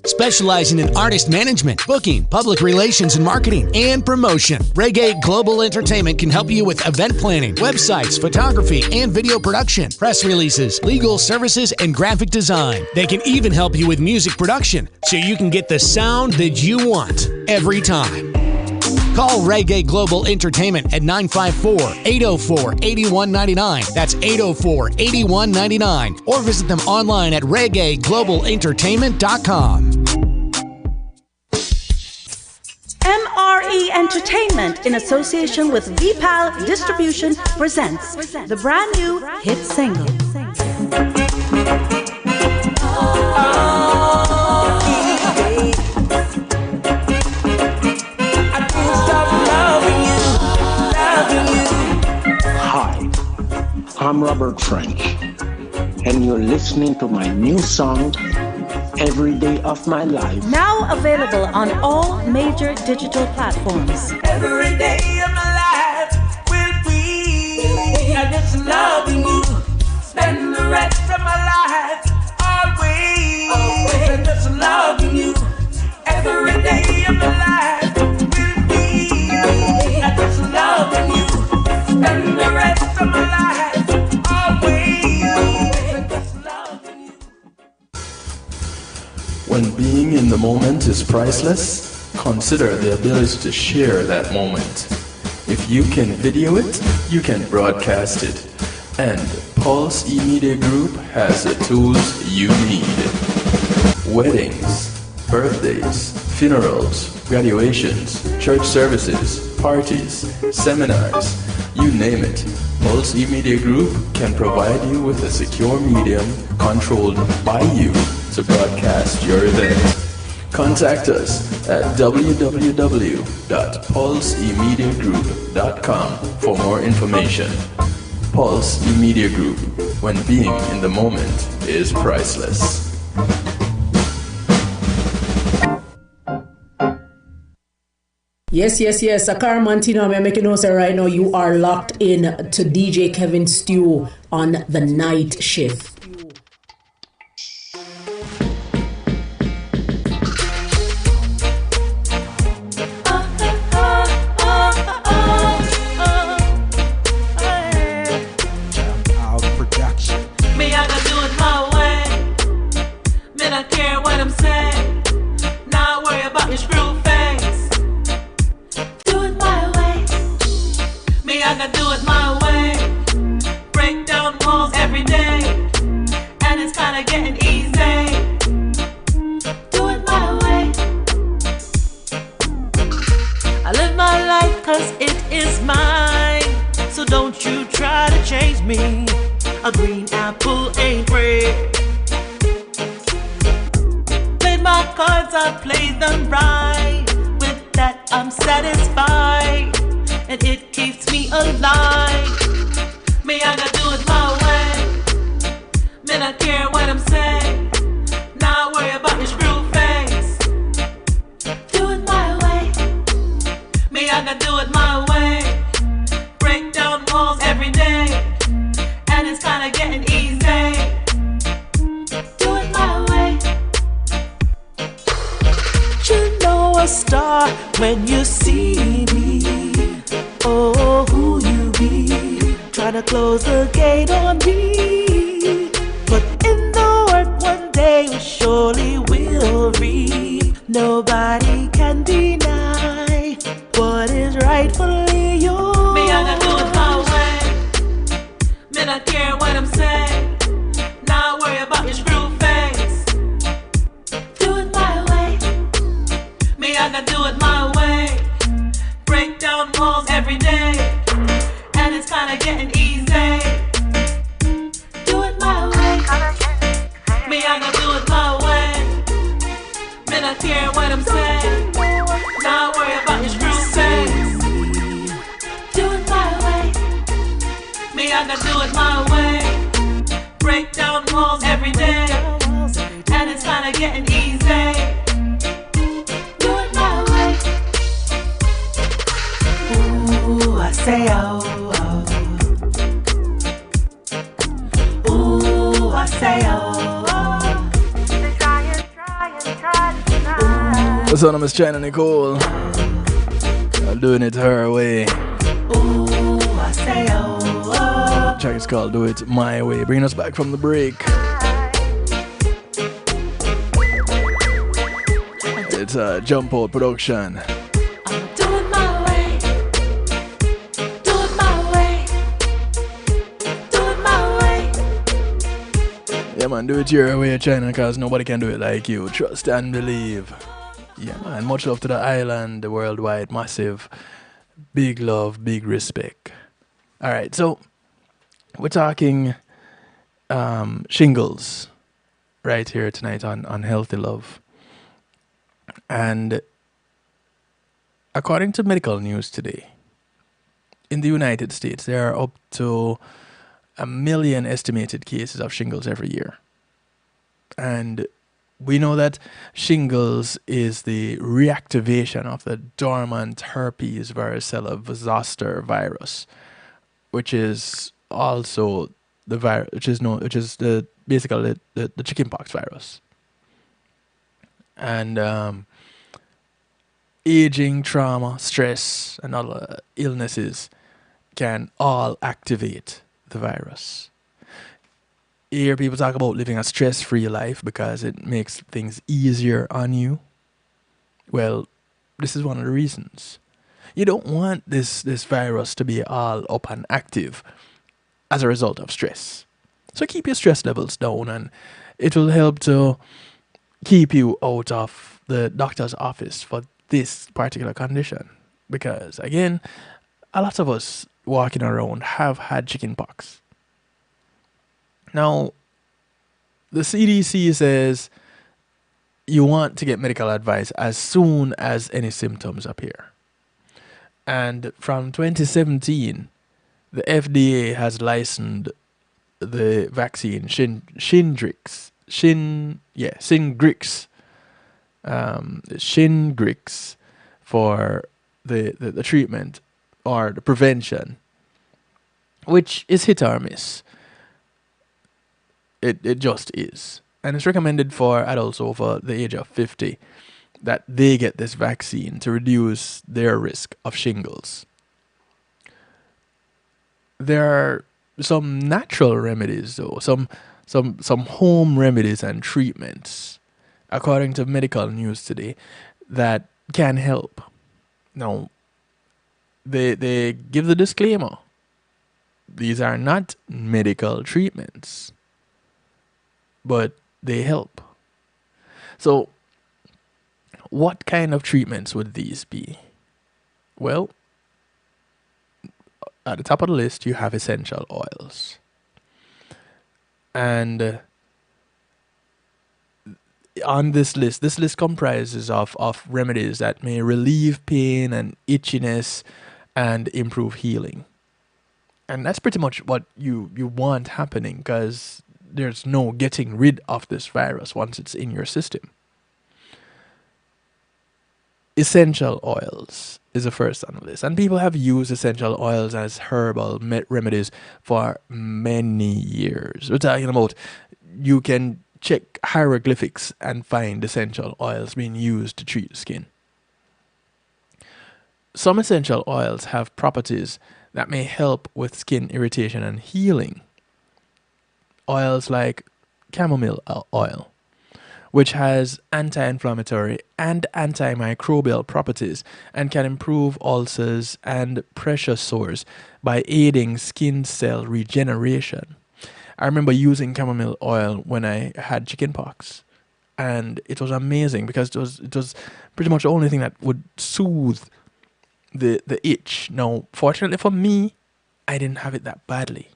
Specializing in artist management, booking, public relations and marketing, and promotion, Reggae Global Entertainment can help you with event planning, websites, photography, and video production, press releases, legal services, and graphic design. They can even help you with music production, so you can get the sound that you want every time. Call Reggae Global Entertainment at 954-804-8199. That's 804-8199. Or visit them online at reggaeglobalentertainment.com. MRE Entertainment, in association with VPAL Distribution, presents the brand new hit single. I'm Robert French, and you're listening to my new song, Every Day of My Life. Now available on all major digital platforms. Every day of my life will be, I just loving you. Spend the rest of my life always, I just loving you. Every day of my life will be, I just loving you. Spend the rest of my life. When being in the moment is priceless, consider the ability to share that moment. If you can video it, you can broadcast it. And Pulse E-Media Group has the tools you need. Weddings, birthdays, funerals, graduations, church services, parties, seminars, you name it. Pulse E-Media Group can provide you with a secure medium controlled by you to broadcast your event. Contact us at www.pulsemediagroup.com for more information. Pulse E-Media Group, when being in the moment is priceless. Yes. Akara Mantino, I'm making notes right now. You are locked in to DJ Kevin Stew on the night shift. A green apple ain't red. Played my cards, I played them right. With that I'm satisfied, and it keeps me alive. Me, I gotta do it my way. Me, not care what I'm saying. Not worry about your screw face. Do it my way. Me, I gotta do it my way. Break down walls every day. And it's kinda getting easy. Do it my way. You know a star when you see me. Oh, who you be? trying to close the gate on me. But in the work one day we surely will reap. Nobody can deny what is rightfully yours. Me, I gotta do it my way. Me, not care what I'm saying. Not worry about your screw face. Do it my way. Me, I gotta do it my way. Break down walls every day. And it's kinda getting easy. Do it my way. Me, I gotta do it my way. Me, not care what I'm saying. Not worry about your screw face. Do it my way. Me, I gotta do it my way. Break down walls every day. And it's kinda getting easy. Do it my way. Ooh, I say oh, oh. Ooh, I say oh, oh. The son of Miss China Nicole. I'm doing it her way. Ooh, I say oh, oh. The track is called Do It My Way. Bringing us back from the break. It's a Jump Out production. Do it my way. Do it my way. Do it my way. Yeah, man, do it your way, China, because nobody can do it like you. Trust and believe. Yeah, man, much love to the island, the worldwide, massive. Big love, big respect. All right, so we're talking shingles right here tonight on Healthy Love. And according to medical news today, in the United States, there are up to 1 million estimated cases of shingles every year. And we know that shingles is the reactivation of the dormant herpes varicella zoster virus, which is also the virus, which is the basically the chickenpox virus. And aging, trauma, stress, and other illnesses can all activate the virus. You hear people talk about living a stress-free life because it makes things easier on you. Well, this is one of the reasons. You don't want this virus to be all up and active as a result of stress. So keep your stress levels down, and it will help to keep you out of the doctor's office for this particular condition. Because, again, a lot of us walking around have had chickenpox. Now, the CDC says you want to get medical advice as soon as any symptoms appear. And from 2017, the FDA has licensed the vaccine Shingrix, for the treatment or the prevention, which is hit or miss. It just is. And it's recommended for adults over the age of 50 that they get this vaccine to reduce their risk of shingles. There are some natural remedies, though, some home remedies and treatments, according to medical news today, that can help. Now, they give the disclaimer. These are not medical treatments, but they help. So, what kind of treatments would these be? Well, at the top of the list, you have essential oils. And on this list comprises of remedies that may relieve pain and itchiness and improve healing. And that's pretty much what you want happening, because there's no getting rid of this virus once it's in your system. Essential oils is the first on the list. And people have used essential oils as herbal remedies for many years. We're talking about, you can check hieroglyphics and find essential oils being used to treat the skin. Some essential oils have properties that may help with skin irritation and healing. Oils like chamomile oil, which has anti-inflammatory and antimicrobial properties and can improve ulcers and pressure sores by aiding skin cell regeneration. I remember using chamomile oil when I had chickenpox, and it was amazing because it was pretty much the only thing that would soothe the itch. Now, fortunately for me, I didn't have it that badly,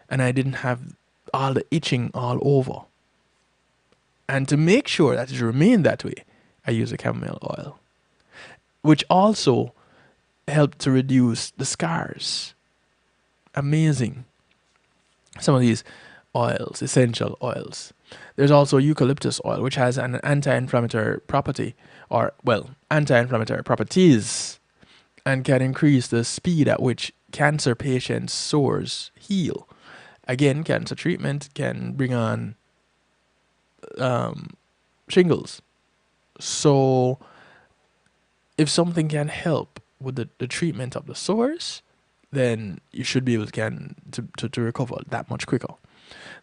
and I didn't have all the itching all over. And to make sure that it remained that way, I use a chamomile oil, which also helped to reduce the scars. Amazing. Some of these oils, essential oils. There's also eucalyptus oil, which has an anti-inflammatory property, anti-inflammatory properties, and can increase the speed at which cancer patients' sores heal. Again, cancer treatment can bring on shingles. So if something can help with the treatment of the sores, then you should be able to recover that much quicker.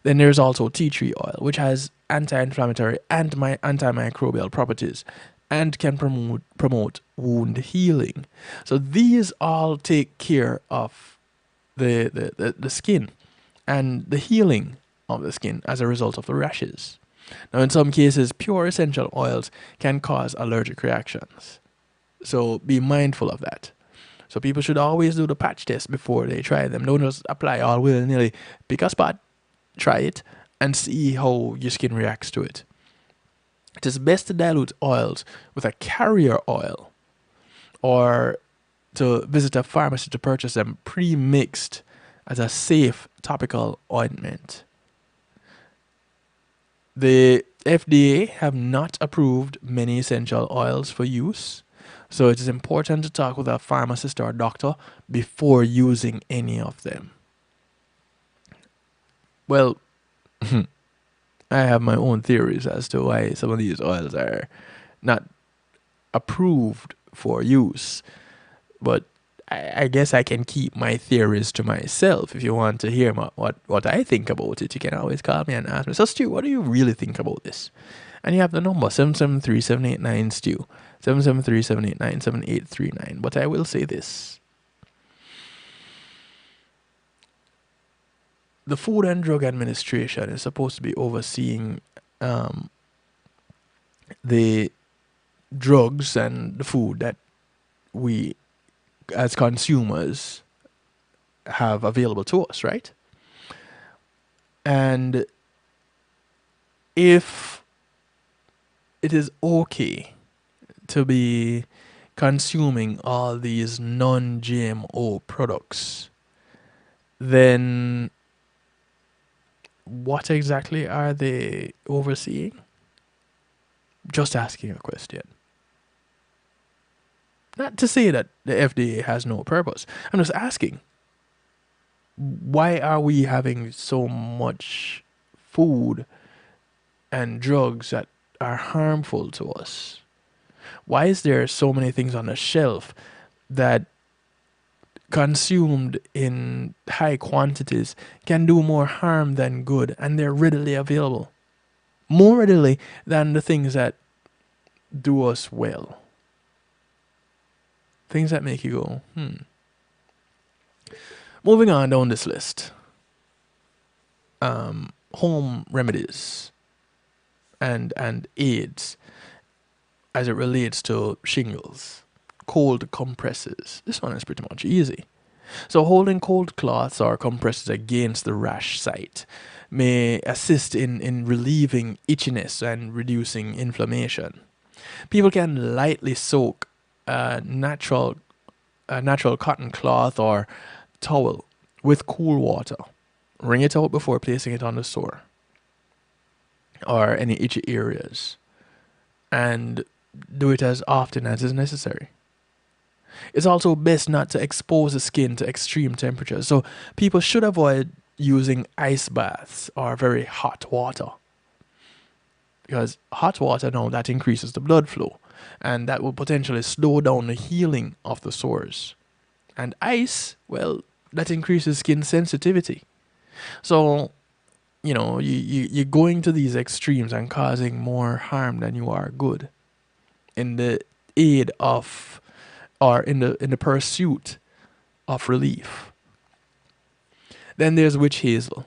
Then there's also tea tree oil, which has anti-inflammatory and antimicrobial properties and can promote wound healing. So these all take care of the skin and the healing of the skin as a result of the rashes. Now, in some cases, pure essential oils can cause allergic reactions. So be mindful of that. So people should always do the patch test before they try them. Don't just apply all willy-nilly. Pick a spot, try it, and see how your skin reacts to it. It is best to dilute oils with a carrier oil or to visit a pharmacy to purchase them pre-mixed as a safe topical ointment. The FDA have not approved many essential oils for use, so it is important to talk with a pharmacist or a doctor before using any of them. Well, I have my own theories as to why some of these oils are not approved for use, but I guess I can keep my theories to myself. If you want to hear what I think about it, you can always call me and ask me, so Stu, what do you really think about this? And you have the number 773-789-STEW, 773-789-7839. But I will say this. The Food and Drug Administration is supposed to be overseeing the drugs and the food that we as consumers have available to us, right? And if it is okay to be consuming all these non-GMO products, then what exactly are they overseeing? Just asking a question. Not to say that the FDA has no purpose. I'm just asking, why are we having so much food and drugs that are harmful to us? Why is there so many things on the shelf that consumed in high quantities can do more harm than good, and they're readily available? More readily than the things that do us well. Things that make you go, Moving on down this list. Home remedies and aids as it relates to shingles. Cold compresses. This one is pretty much easy. So holding cold cloths or compresses against the rash site may assist in relieving itchiness and reducing inflammation. People can lightly soak a natural cotton cloth or towel with cool water. Wring it out before placing it on the sore or any itchy areas, and do it as often as is necessary. It's also best not to expose the skin to extreme temperatures, so people should avoid using ice baths or very hot water, because hot water now that increases the blood flow, and that will potentially slow down the healing of the sores And ice, well, that increases skin sensitivity. So, you're going to these extremes and causing more harm than you are good in the aid of, or in the pursuit of relief. Then there's witch hazel.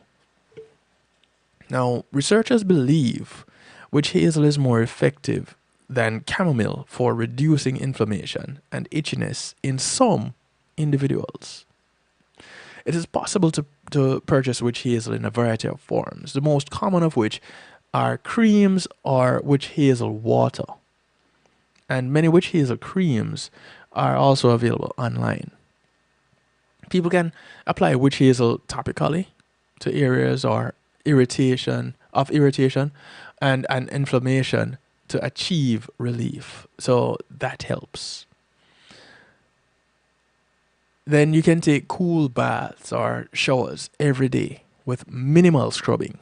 Now, researchers believe witch hazel is more effective than chamomile for reducing inflammation and itchiness in some individuals. It is possible to purchase witch hazel in a variety of forms, the most common of which are creams or witch hazel water. And many witch hazel creams are also available online. People can apply witch hazel topically to areas or irritation and inflammation to achieve relief. So that helps. Then you can take cool baths or showers every day with minimal scrubbing,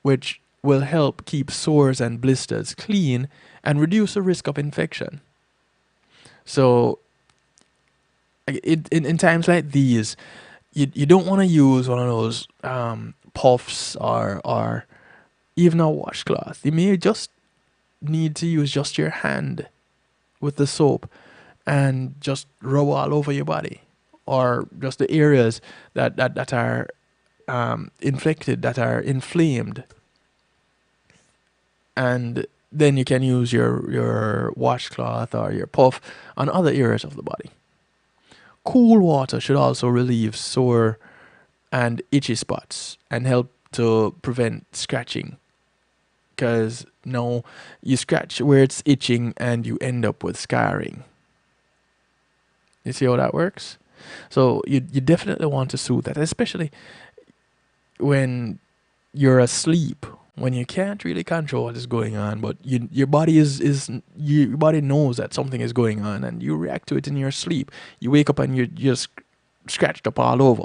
which will help keep sores and blisters clean and reduce the risk of infection. So in times like these, you don't want to use one of those puffs or even a washcloth. You may just need to use just your hand with the soap and just rub all over your body, or just the areas that are inflicted, that are inflamed. And then you can use your washcloth or your puff on other areas of the body. Cool water should also relieve sore and itchy spots and help to prevent scratching. Because you scratch where it's itching and you end up with scarring. You see how that works? So you definitely want to soothe that, especially when you're asleep, when you can't really control what is going on, but your body your body knows that something is going on, and you react to it in your sleep. You wake up and you're just scratched up all over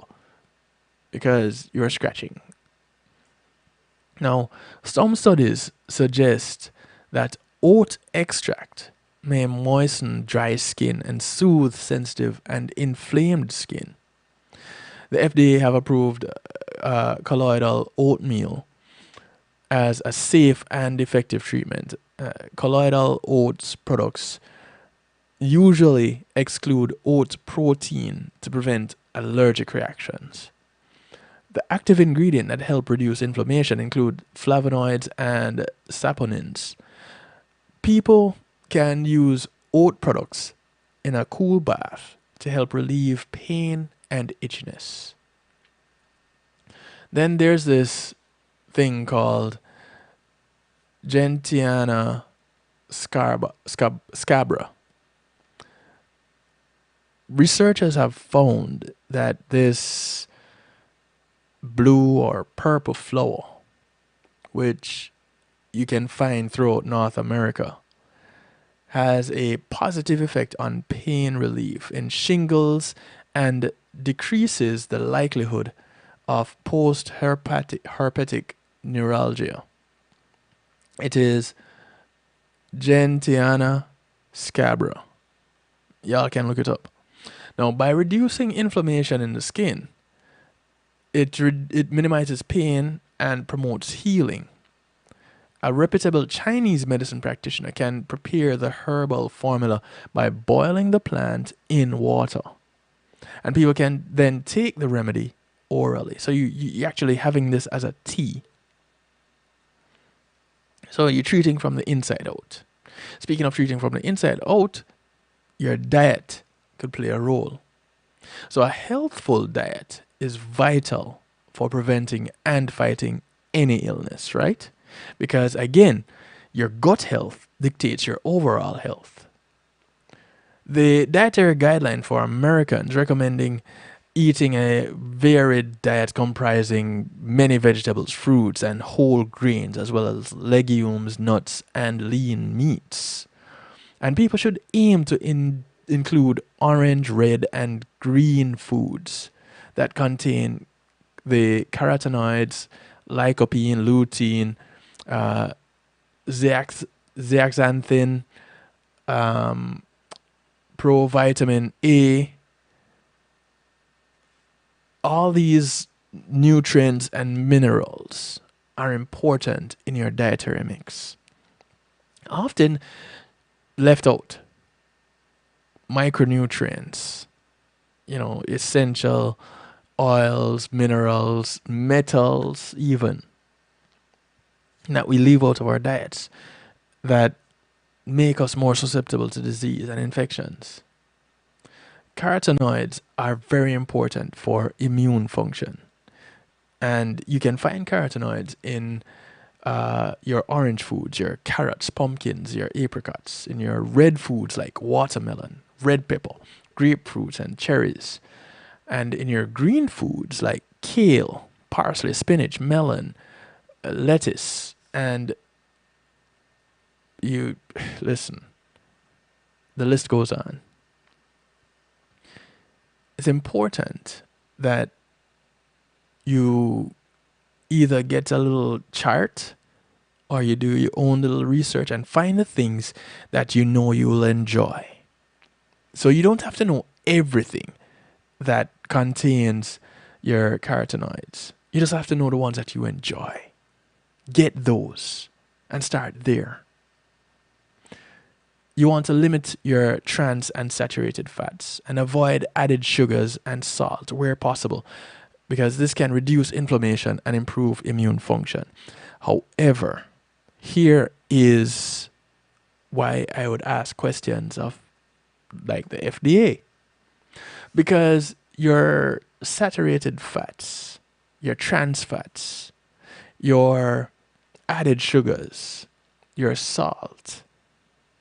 because you're scratching. Now, some studies suggest that oat extract may moisten dry skin and soothe sensitive and inflamed skin. The FDA have approved colloidal oatmeal as a safe and effective treatment. Colloidal oats products usually exclude oat protein to prevent allergic reactions. The active ingredient that help reduce inflammation include flavonoids and saponins. People can use oat products in a cool bath to help relieve pain and itchiness. Then there's this thing called Gentiana scabra. Researchers have found that this blue or purple flower, which you can find throughout North America, has a positive effect on pain relief in shingles and decreases the likelihood of post-herpetic neuralgia. It is Gentiana scabra. Y'all can look it up. Now, by reducing inflammation in the skin, it minimizes pain and promotes healing. A reputable Chinese medicine practitioner can prepare the herbal formula by boiling the plant in water. And people can then take the remedy orally. So you're actually having this as a tea. So you're treating from the inside out. Speaking of treating from the inside out, your diet could play a role. So a healthful diet is vital for preventing and fighting any illness, right? Because again, your gut health dictates your overall health. The dietary guideline for Americans recommending eating a varied diet comprising many vegetables, fruits, and whole grains, as well as legumes, nuts, and lean meats. And people should aim to include orange, red, and green foods that contain the carotenoids, lycopene, lutein, zeaxanthin, provitamin A, all these nutrients and minerals are important in your dietary mix. Often left out. Micronutrients, essential oils, minerals, metals, even that we leave out of our diets that make us more susceptible to disease and infections. Carotenoids are very important for immune function. And you can find carotenoids in your orange foods, your carrots, pumpkins, your apricots, in your red foods like watermelon, red pepper, grapefruit, and cherries, and in your green foods like kale, parsley, spinach, melon, lettuce, and the list goes on. It's important that you either get a little chart or you do your own little research and find the things that you know you will enjoy. So you don't have to know everything that contains your carotenoids. You just have to know the ones that you enjoy. Get those and start there. You want to limit your trans and saturated fats and avoid added sugars and salt where possible, because this can reduce inflammation and improve immune function. However, here is why I would ask questions of like the FDA. Because your saturated fats, your trans fats, your added sugars, your salt,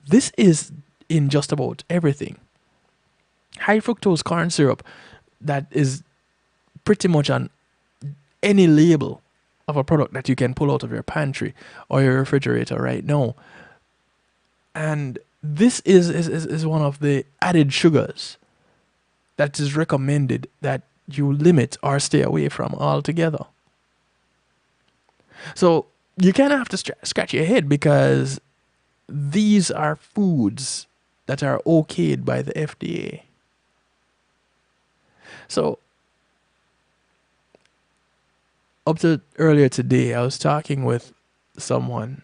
this is in just about everything. High fructose corn syrup, that is pretty much on any label of a product that you can pull out of your pantry or your refrigerator right now. And this is one of the added sugars that is recommended that you limit or stay away from altogether. So you kind of have to scratch your head, because these are foods that are okayed by the FDA. So up to earlier today, I was talking with someone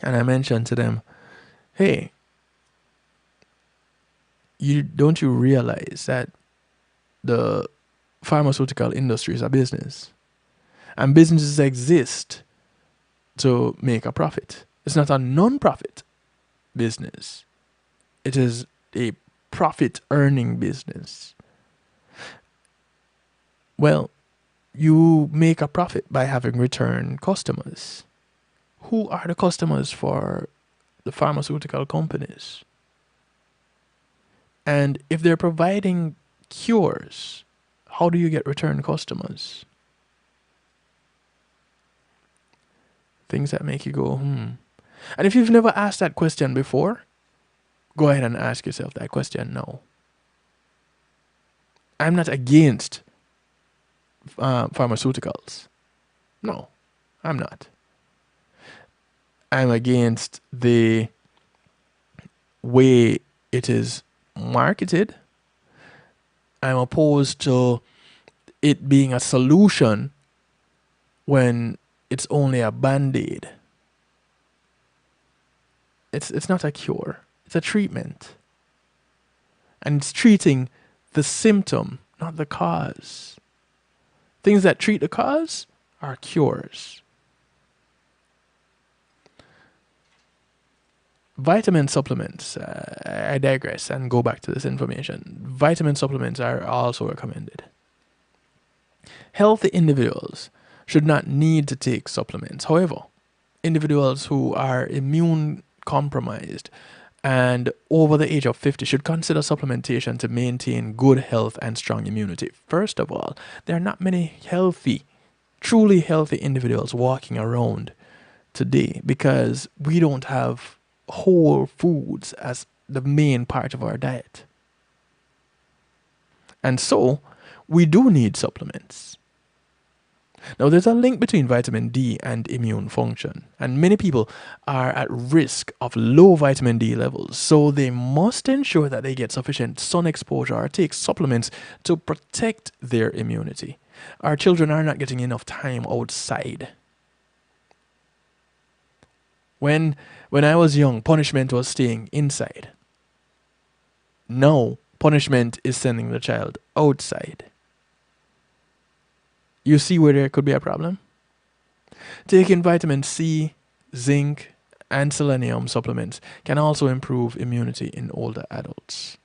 and I mentioned to them, hey, don't you realize that the pharmaceutical industry is a business, and businesses exist to make a profit? It's not a non-profit business. It is a profit-earning business. Well, you make a profit by having return customers. Who are the customers for the pharmaceutical companies? And if they're providing cures, how do you get return customers? Things that make you go, And if you've never asked that question before, go ahead and ask yourself that question now. I'm not against pharmaceuticals. No, I'm not. I'm against the way it is marketed. I'm opposed to it being a solution when it's only a band-aid. It's not a cure. It's a treatment. And it's treating the symptom, not the cause. Things that treat the cause are cures. Vitamin supplements, I digress and go back to this information. Vitamin supplements are also recommended. Healthy individuals should not need to take supplements. However, individuals who are immune compromised and over the age of 50 should consider supplementation to maintain good health and strong immunity. First of all, there are not many truly healthy individuals walking around today because we don't have whole foods as the main part of our diet. And so we do need supplements. Now, there's a link between vitamin D and immune function, and many people are at risk of low vitamin D levels, so they must ensure that they get sufficient sun exposure or take supplements to protect their immunity. Our children are not getting enough time outside. When I was young, punishment was staying inside. Now, punishment is sending the child outside. You see where there could be a problem? Taking vitamin C, zinc, and selenium supplements can also improve immunity in older adults.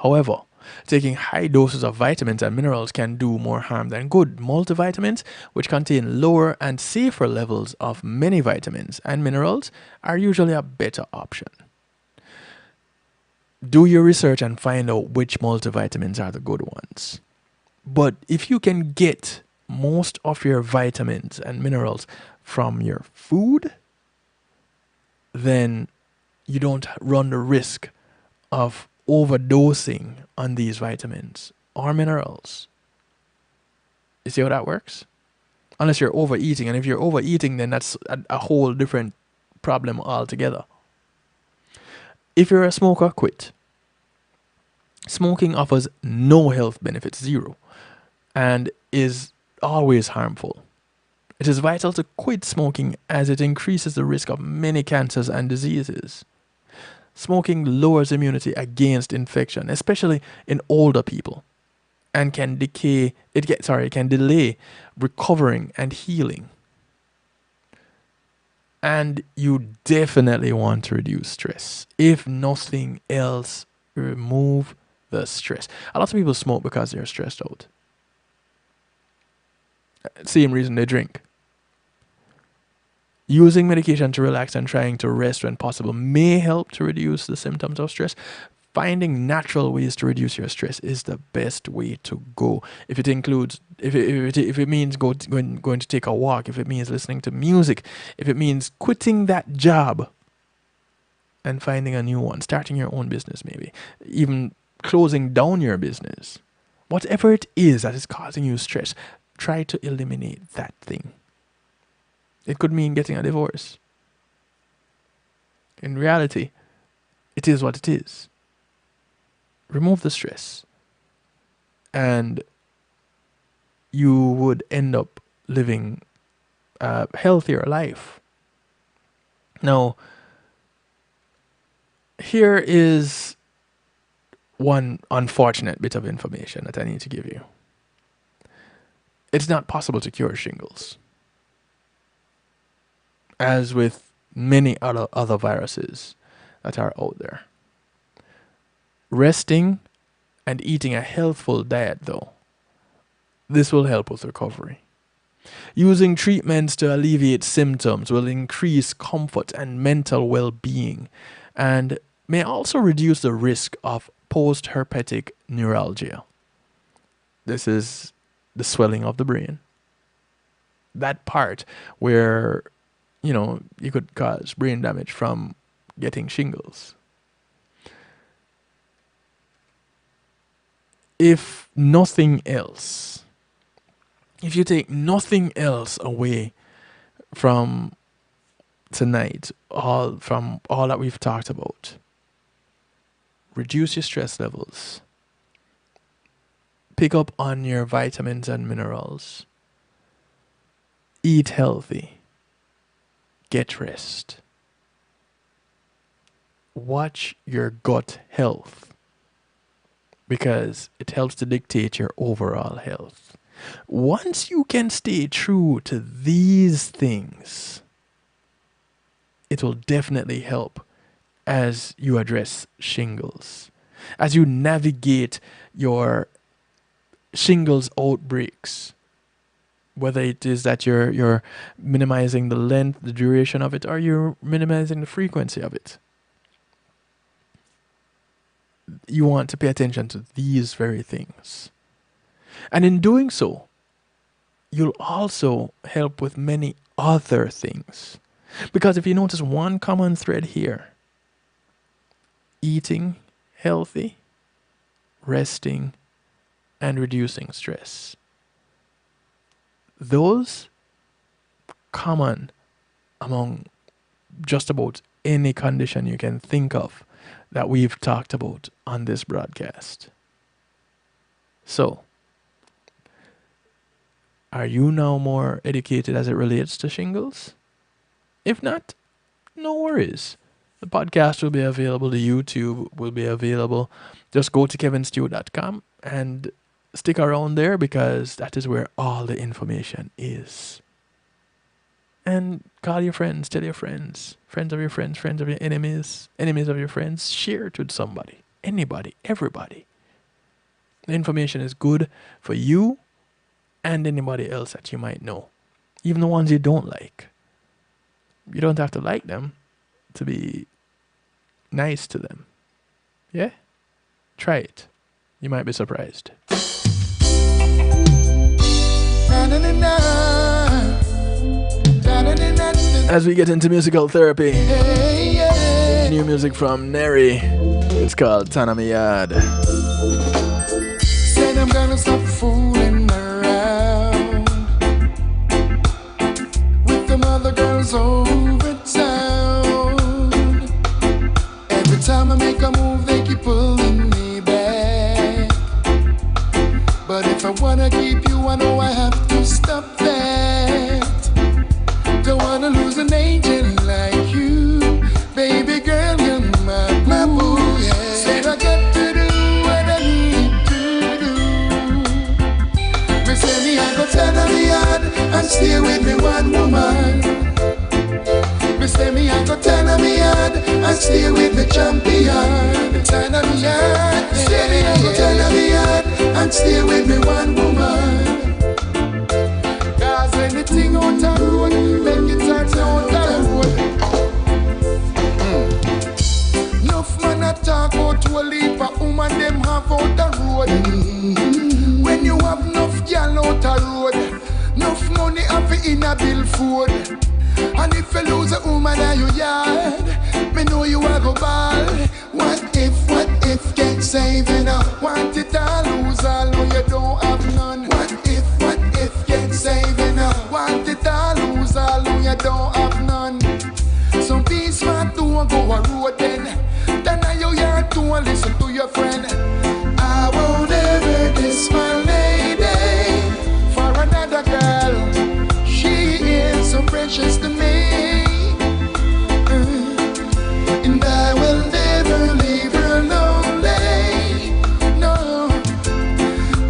However, taking high doses of vitamins and minerals can do more harm than good. Multivitamins, which contain lower and safer levels of many vitamins and minerals, are usually a better option. Do your research and find out which multivitamins are the good ones. But if you can get most of your vitamins and minerals from your food, then you don't run the risk of overdosing on these vitamins or minerals. You see how that works? Unless you're overeating. And if you're overeating, then that's a whole different problem altogether. If you're a smoker, quit. Smoking offers no health benefits, zero, and is always harmful. It is vital to quit smoking as it increases the risk of many cancers and diseases. Smoking lowers immunity against infection, especially in older people, and can delay recovering and healing. And you definitely want to reduce stress. If nothing else, remove the stress. A lot of people smoke because they're stressed out. Same reason they drink. Using medication to relax and trying to rest when possible may help to reduce the symptoms of stress. Finding natural ways to reduce your stress is the best way to go. If it includes, if it means going to take a walk, if it means listening to music, if it means quitting that job and finding a new one, starting your own business, maybe even closing down your business, whatever it is that is causing you stress, try to eliminate that thing. It could mean getting a divorce. In reality, it is what it is. Remove the stress, and you would end up living a healthier life. Now, here is one unfortunate bit of information that I need to give you. It's not possible to cure shingles. As with many other viruses that are out there. Resting and eating a healthful diet, though, this will help with recovery. Using treatments to alleviate symptoms will increase comfort and mental well-being, and may also reduce the risk of post-herpetic neuralgia. This is the swelling of the brain. That part where you could cause brain damage from getting shingles. If nothing else, if you take nothing else away from tonight, from all that we've talked about, reduce your stress levels, pick up on your vitamins and minerals, eat healthy, get rest. Watch your gut health because it helps to dictate your overall health. Once you can stay true to these things, it will definitely help as you address shingles, as you navigate your shingles outbreaks. Whether it is that you're minimizing the length, the duration of it, or you're minimizing the frequency of it. You want to pay attention to these very things. And in doing so, you'll also help with many other things. Because if you notice one common thread here, eating healthy, resting, and reducing stress. those common among just about any condition you can think of that we've talked about on this broadcast. So, are you now more educated as it relates to shingles? If not, no worries. The podcast will be available, the YouTube will be available. Just go to kevinstew.com and stick around there because that is where all the information is. And call your friends, tell your friends, friends of your friends, friends of your enemies, enemies of your friends. Share it with somebody, anybody, everybody. The information is good for you and anybody else that you might know, even the ones you don't like. You don't have to like them to be nice to them. Yeah? Try it. You might be surprised. As we get into musical therapy, new music from Neri. It's called Tanamiyad. Said I'm gonna stop fooling around with them other girls over town. Every time I make a move, they keep pulling me back. But if I wanna keep you, I know I have to stop that. Don't wanna lose an angel like you, baby girl, you're my boo. Yeah. Said I got to do what I need to do. Me say me I go turn on the yard and stay with me one woman. Me say me I go turn on the yard and stay with the champion. Turn on the yard, say me I go turn on the yard and stay with me one woman. Cause anything out the road, make it out the road. Enough man a talk out to a leap of woman them have out the road. When you have enough gal out the road, enough money have in a bill food. And if you lose a woman in your yard, me know you a go ball. What if get saving up? Want it all, lose all, no you don't have none. What if get saving up? Want it all, lose all, no you don't have none. Some peace man don't go a road then. Then I your yard to listen to your friend. I won't ever diss my lady for another girl. She is so precious to me, and I will never leave her lonely. No,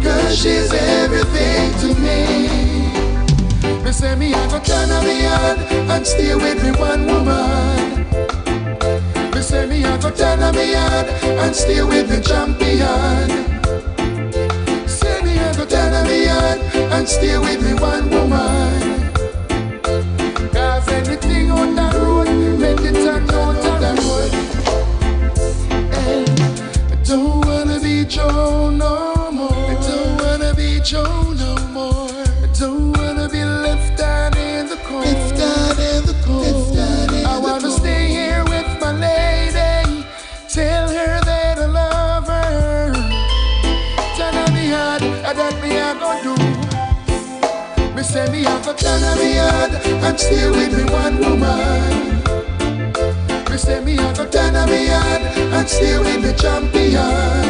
cause she's everything to me. Me say me I go turn on the yard and stay with me one woman. Me say me I go turn on the yard and stay with the champion. Say me I go turn on the yard and stay with me one woman. Cause anything on the road, make it turn out on the road. And I don't wanna be Joe no more. I don't wanna be Joe no more. I don't wanna be left out in the cold. Left out in the cold. I wanna stay here with my lady. Tell her that I love her. Turn on the yard, that me I go do. Me say me I go turn on the yard and stay with me one woman. Me say me I go turn on the yard and stay with the champion.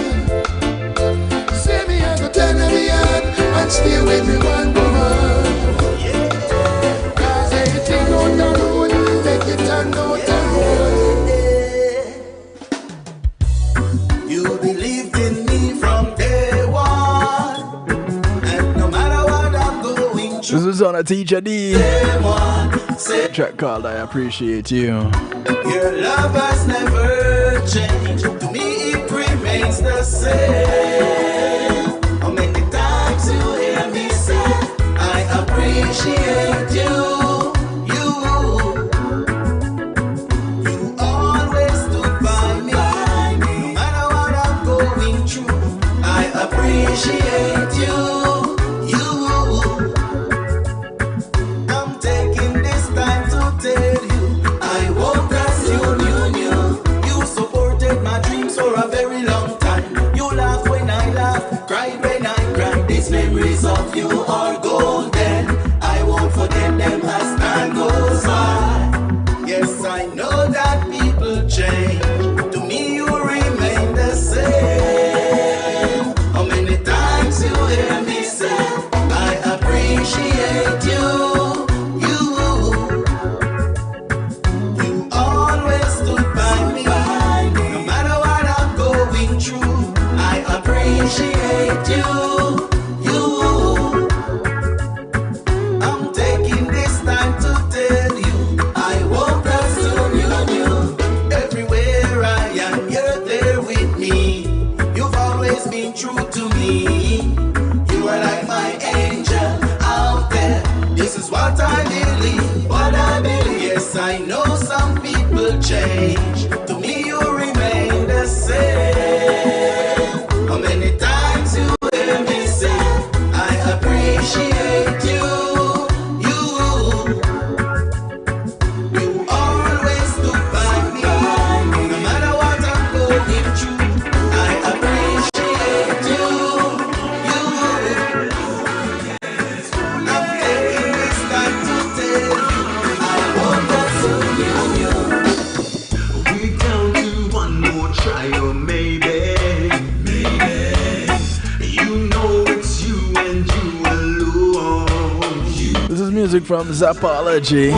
Say me I go turn on the yard and stay with me one woman. Cause everything on the road, make it turn out the road. You believed in me from day one, and no matter what I'm going through. This is on a Teacher D track called I Appreciate You. Your love has never changed. To me it remains the same. How many times you hear me say I appreciate you. You always stood by me. No matter what I'm going through, I appreciate you. I'm taking this time to tell you I won't ask you. You supported my dreams for a very long time. You laugh when I laugh, cry when I cry. These memories of you are golden. what I believe, what I believe. Yes, I know some people change. To me, you remain the same. How many times you hear me say, I appreciate you. You always stood by me. No matter what I'm going through, I appreciate you. I'm taking this time to tell you, I want that soon you. We down to one more try, or maybe. You know it's you and you alone. This is music from Zapology.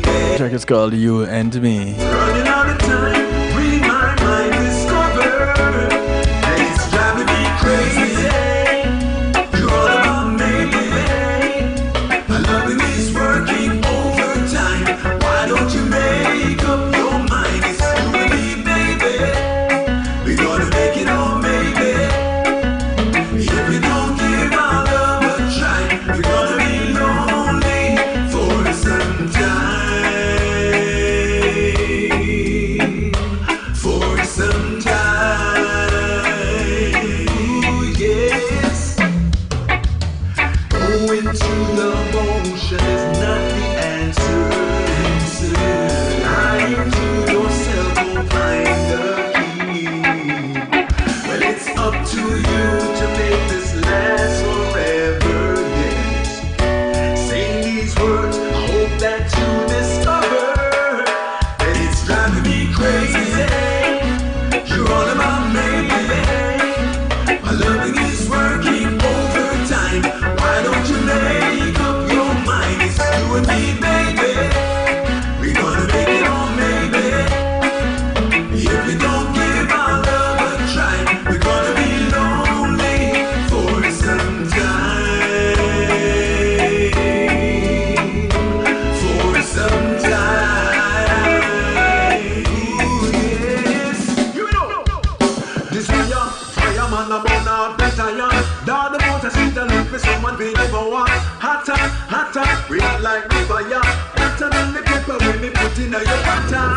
The track is called You and Me. Running out of time, reading my mind, discover that it's driving me crazy. You're all about me, baby. My loving is working overtime. Why don't you make up your mind? It's you and me, baby. We're gonna make it all, maybe. If we don't give our love a try, we're gonna be lonely for some time. For some time. Ooh, yes. Going through the motion is not the answer. Lying to yourself won't find the key. Well, it's up to you to make this last forever, yes. Saying these words, I hope that you discover that it's driving me crazy. You're all about me, baby. My loving is working overtime. Why don't you make up your mind? It's you and me, baby. We're gonna make it all, maybe. If we don't give our love a try, we're gonna be lonely for some time. For some time. Ooh, yes. You know, this fire man, I'm on our better, yeah. Down the motor, sit and look for someone baby for one. Hotter, hotter, we hot like the fire. Hotter than the pepper when me put in your butter.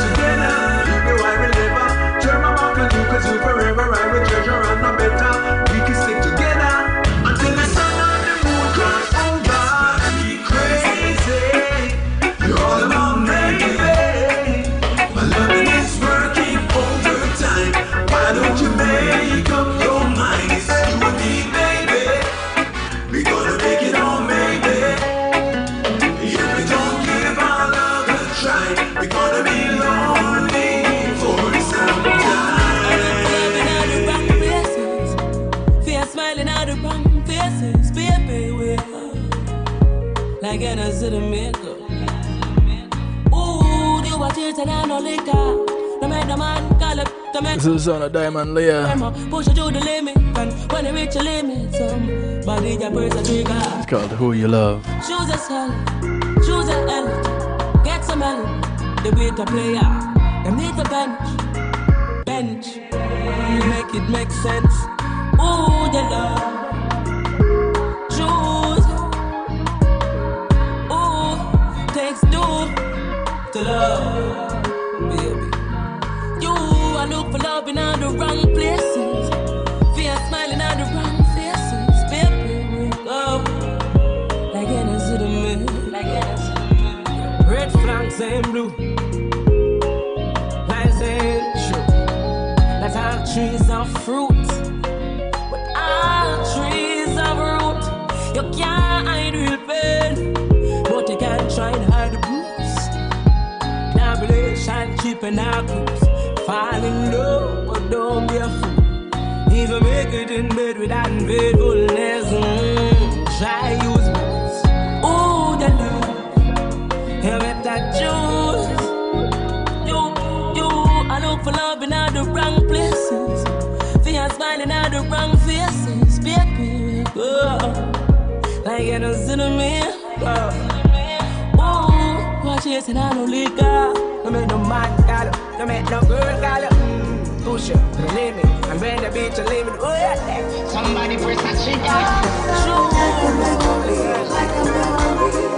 Together, you I will never turn my back on you, cause you forever I will treasure and no better. We can stick together until the sun and the moon cross over. Be crazy, you're all about me, baby. My loving is working overtime. Why don't you make up your mind? It's you and me, baby. We gonna make it all, maybe. If we don't give our love a try, we gonna be lonely for some time. Fear smiling out the wrong faces, baby, we're like an accident maker. Ooh, you are tears and I no liquor. No make the man call up, to make This is the son of Diamond Leah. push you to the limit, and when you reach the limit, somebody that press a trigger. It's called Who You Love. Choose yourself, choose your help, get some help. The way to player, them need the bench, make it make sense. Ooh, you love, choose. Ooh, takes two to love, baby. You are look for love in all the wrong places. Fear smiling at the wrong faces, baby. We go like Hennessy to me, like Hennessy. Red flags and blue, lies and true. Let's have trees of fruit, but all trees of root. You can't hide real pain, but you can try to hide the bruise. Collaboration, keeping our groups. Fall in love, but don't be a fool. Even make it in bed without faithfulness. Try use words. Ooh, the love, you better choose. You, I look for love in all the wrong places. Fear smiling at the wrong faces, baby. Like an cinnamon. Ooh, watch chasing I no liquor. No make no man call, no make no girl call. push you to the limit. And when the beach is limit, somebody press that trigger. Like a memory, like a memory.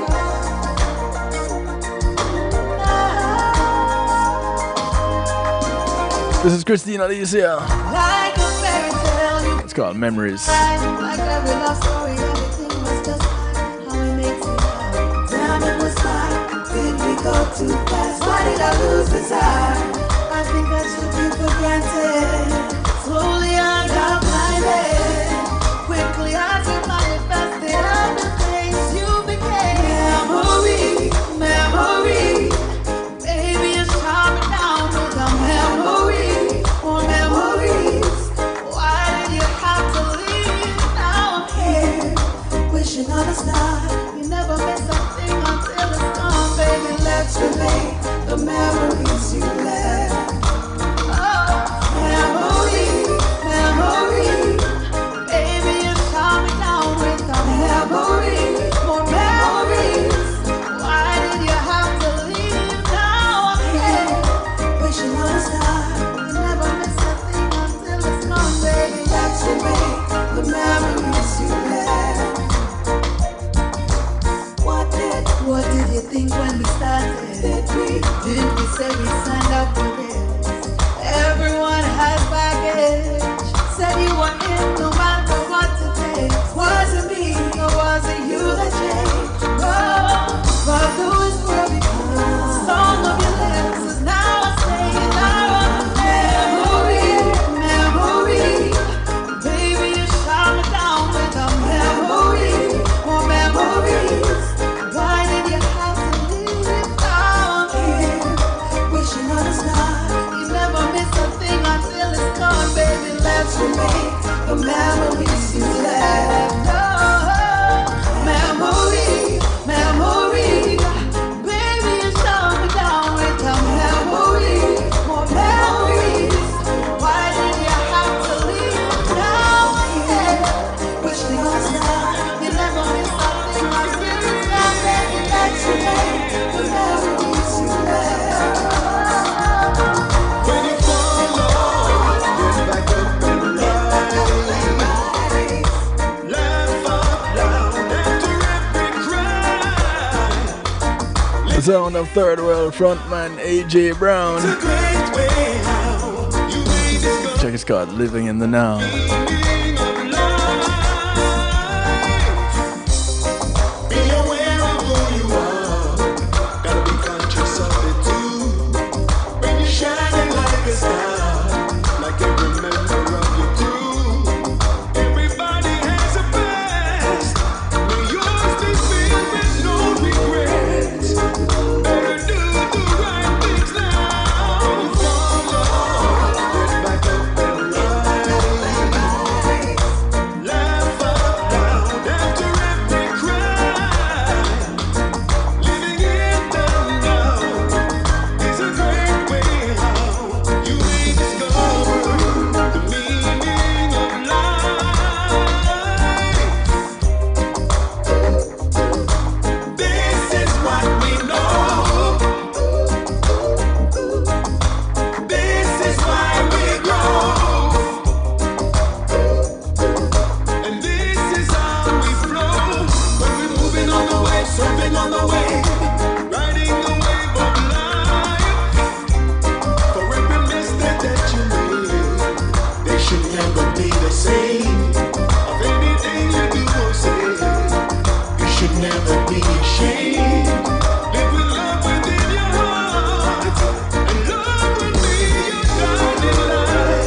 This is Christina Alicia. Like a fairy tale. It's called Memories. Like every love story, everything was just fine. How it makes me laugh. Damn, it was fine. Did we go too fast? Why did I lose desire? I think I took you for granted. Slowly I got blinded. Quickly I took manifested all the things you became. Memory, memory. Baby, it's time down with a memory. More memories. Why did you have to leave? Now I'm here, wishing on a star. You never miss a thing until it's gone, baby. Let's relate the memories you left. Oh, memory, memory. Baby, you shot me down with a memory. More memories. Why did you have to leave? Now I'm here, wishing on a star. You never miss a thing until it's gone, baby. Let's relate the memories you left. What did you think when we started? Didn't we say we signed up for this? Everyone has baggage. Said you were in no matter what it takes. Was it me or was it you that changed? Oh, but the whisper becomes song of your lips is now a stage. Memory, memory. Baby, you shot me down with a memory. More memories. Why did you have to leave? Now I'm here, wishing on a star. You never miss a thing until it's gone, baby. Let's remake the memories you left. Oh, memory, memory. Baby, you shut me down with a memory. More memories. Why did you have to leave? Now I'm here, wishing on a star. You never miss a thing until it's gone, baby. Let's remake the memories you left. When you fall off, get back up and rise. Laugh out loud after every cry. The sound of third world frontman AJ Brown. It's a great way how you made this go. Check, it's called Living in the Now. Meaning of life. Be aware of who you are. Gotta be conscious of it too. When you're shining like a star, like every member of your crew. Everybody has a past. May yours be filled with no regrets. Better do the right things now. Follow, get back up and rise. Laugh out loud after every cry. Living in the now is a great way how you may discover the meaning of life. This is what we know. This is why we grow. And this is how we flow. When we're moving on the way, surfing on the way, riding the wave of life. For every mistake that you made, they should never be the same. Of anything you do or say, you should never be ashamed. Live with love within your heart, and love will be your guiding light.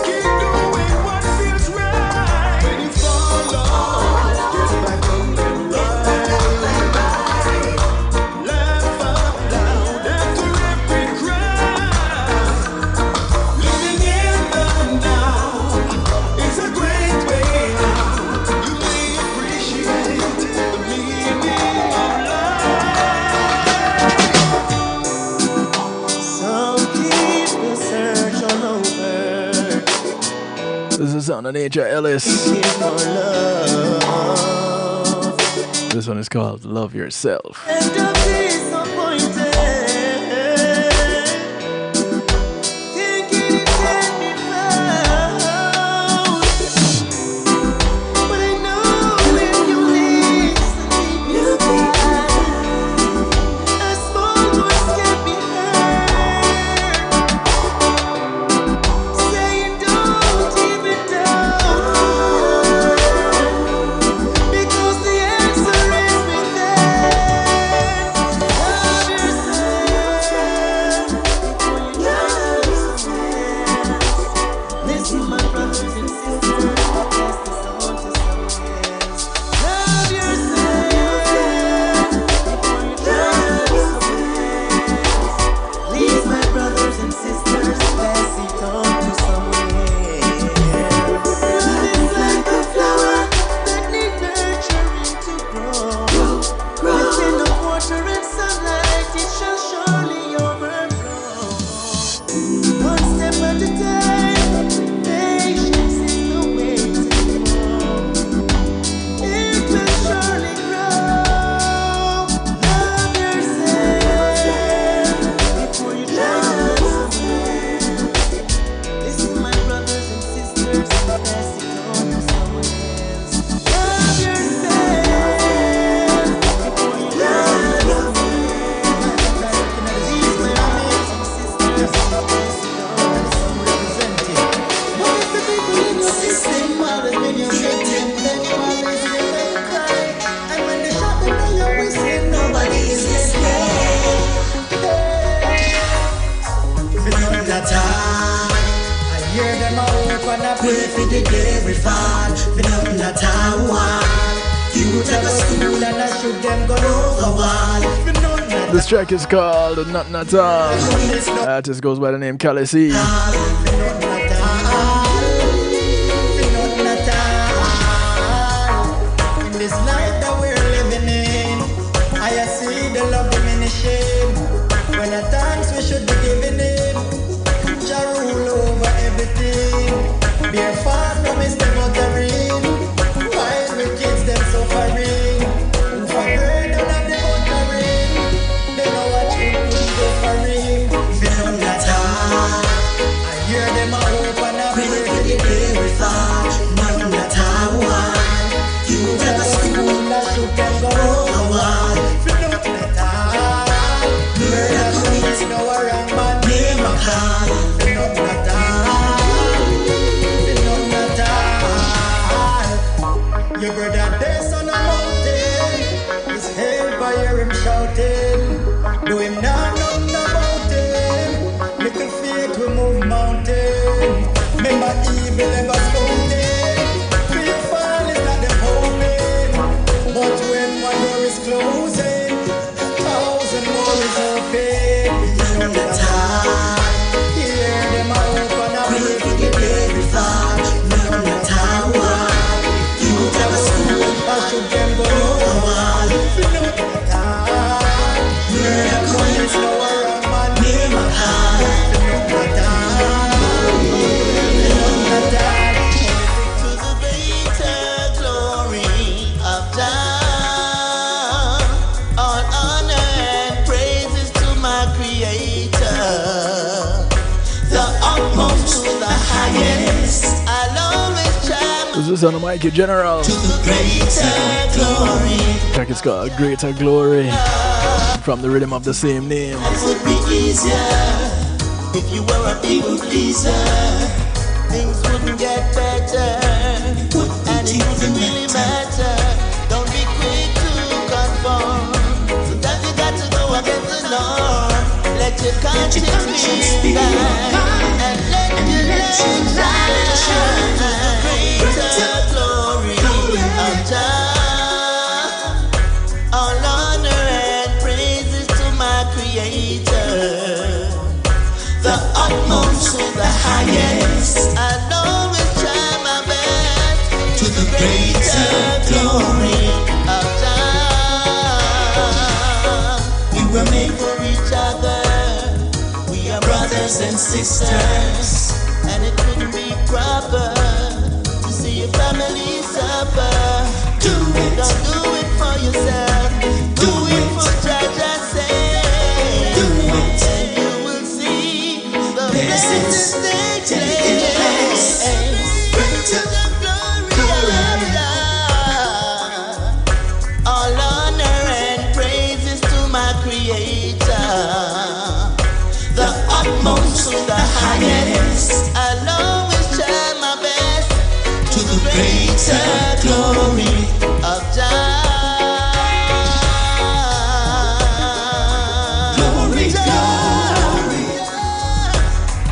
Keep doing what feels right. When you fall off, get back up and rise. Laugh out loud after every cry. Living in the now is a great way how you may appreciate the meaning of life. Some keep the search on over. This is the sound of Nature Ellis. For love This one is called Love Yourself. and to disappointed. Thinking for the day we fall. We nothing at all. You take a school and I shoot them gun over wall. We nothing at all. This track is called Nothing At All. Artist goes by the name Cali C. This life that we're living in, I see the love diminishing. When at times we should be giving in, Jah rule over everything. Bear fast from his devotering, while we kids them suffering. Who for burden and the uttering, they know what you do suffering. They know that I hear them a hope and a pray for the day we fall. Nothing at all. You take a school that you can go over wall. If you don't let all, murder police know a wrong man name a call. If you don't let all, if you don't let all. Your brother there's on a mountain, his hell by hear him shouting. Do him now nothing about him. Little faith will move mountain. Remember evil never spoken. But when one door is closing, 1,000 more is open. You know the time. Hear them all open up. Pray for the day we fall. You know the tower. You tell a school, I should them go over wall. You know the time. Murder police know a wrong man name a call. You know the time. You know the time. To the greater glory of God. This is on the Mikey General. To the greater glory. Track is called Greater Glory from the rhythm of the same name. It would be easier if you were a people pleaser. Things wouldn't get better, and it wouldn't really matter. Don't be quick to conform. Sometimes you got to go against the norm. Let your conscience be blind, and let your light shine. Greater glory of Jah. All honor and praises to my Creator. The utmost to the highest. I'll always try my best to the greater glory of Jah. We were made for each other. We are brothers and sisters, and it wouldn't be proper to see your family suffer. Do it. Don't do it for yourself. Do it for Jah say. Do it. And you will see the blessings take place. Bring to the glory of God. All honor and praises to my Creator. The utmost to the highest. I'll always try my best to the greater glory of Jah. Glory, glory,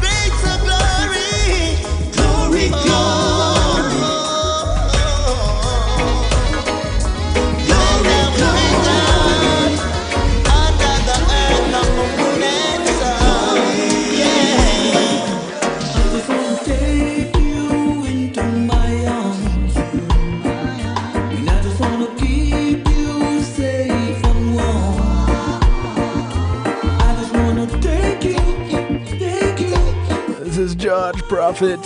greater glory, glory, glory, glory, glory, under the earth, no moon and sun, yeah. I just wanna take you into my arms, and I just wanna keep you safe and warm. I just wanna take you. This is George Prophet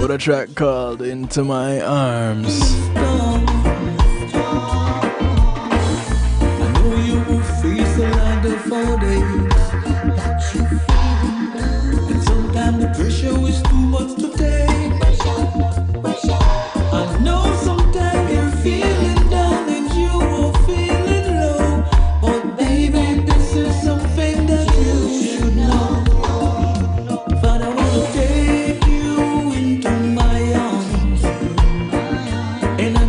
with a track called Into My Arms. I know you will face a lot of 4 days, and sometimes the pressure is too much to take. I know sometimes you're feeling down and you are feeling low, but baby, this is something that you should know. Father, I wanna take you into my arms, and I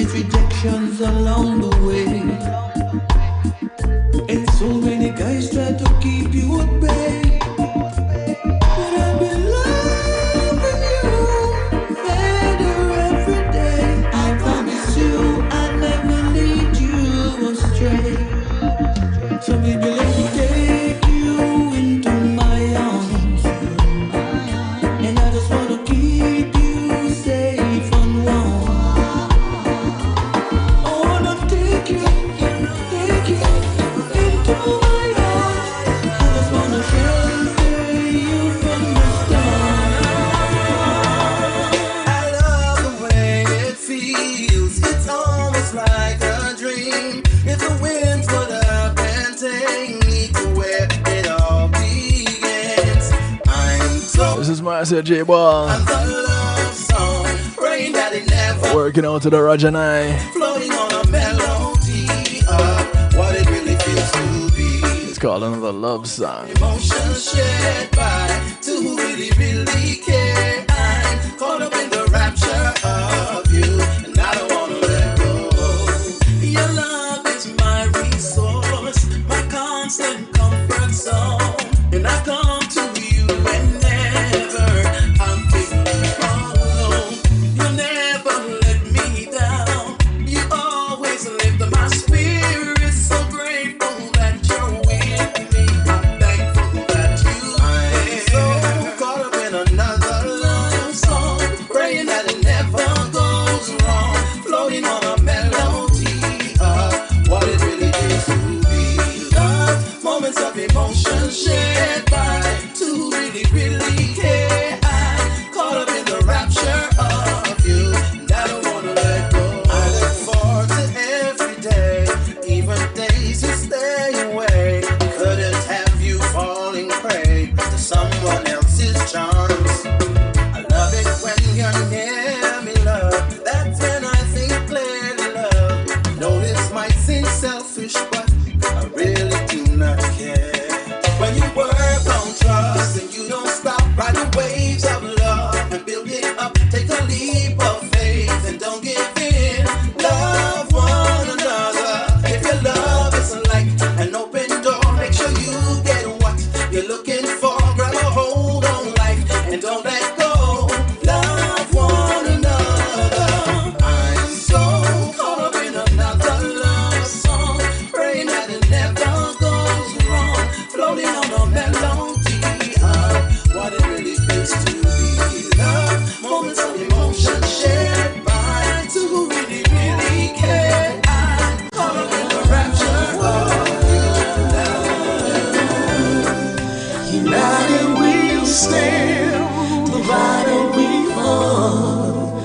face rejections along the way. And so many guys try to keep you at bay. But I've been loving you better every day. I promise you I'll never lead you astray. So baby, let me take you into my arms. And I just wanna keep you safe and warm. I wanna take you into my arms. I just wanna shelter you from the storm. I love the way it feels. It's almost like a dream. If the winds put up and take me to where it all begins. I'm so This is Marcia J. Ball. love song, praying that it never Working out to the Roger and I. floating on a melody of what it really feels to be. It's called Another Love Song. Emotions shared by two who really, really care. I'm caught up in the rapture of you, and I don't wanna let go. Your love is my resource, my constant comfort zone, and I come to you whenever I'm feeling all alone. You never let me down. You always lift my spirit. So grateful that you're with me. I'm thankful that you are so caught up in another love song, praying that it never goes wrong, floating on a melody of what it really is to be loved. Moments of emotion shared by two who really, really care. I'm caught up in the rapture of you, and I don't wanna let go. I look forward to every day, even days you stay away. Couldn't have you falling prey to someone else's charms. I love it when you're near me, love. That's when I think clearly, love. Know this might seem selfish, but I really do not care. When you work on trust and you don't stop riding waves of love and build it up, take a leap of faith and don't give in. Love one another. If your love is like an open door, make sure you get what you're looking for. Grab a hold on life and don't let go. Love one another. I'm so caught up in another love song, praying that it never goes wrong, floating on a melody of what it really feels to be love. Moments of emotion shared by two who really, really care. I'm caught up in the rapture of you. United we'll stand, divided we fall.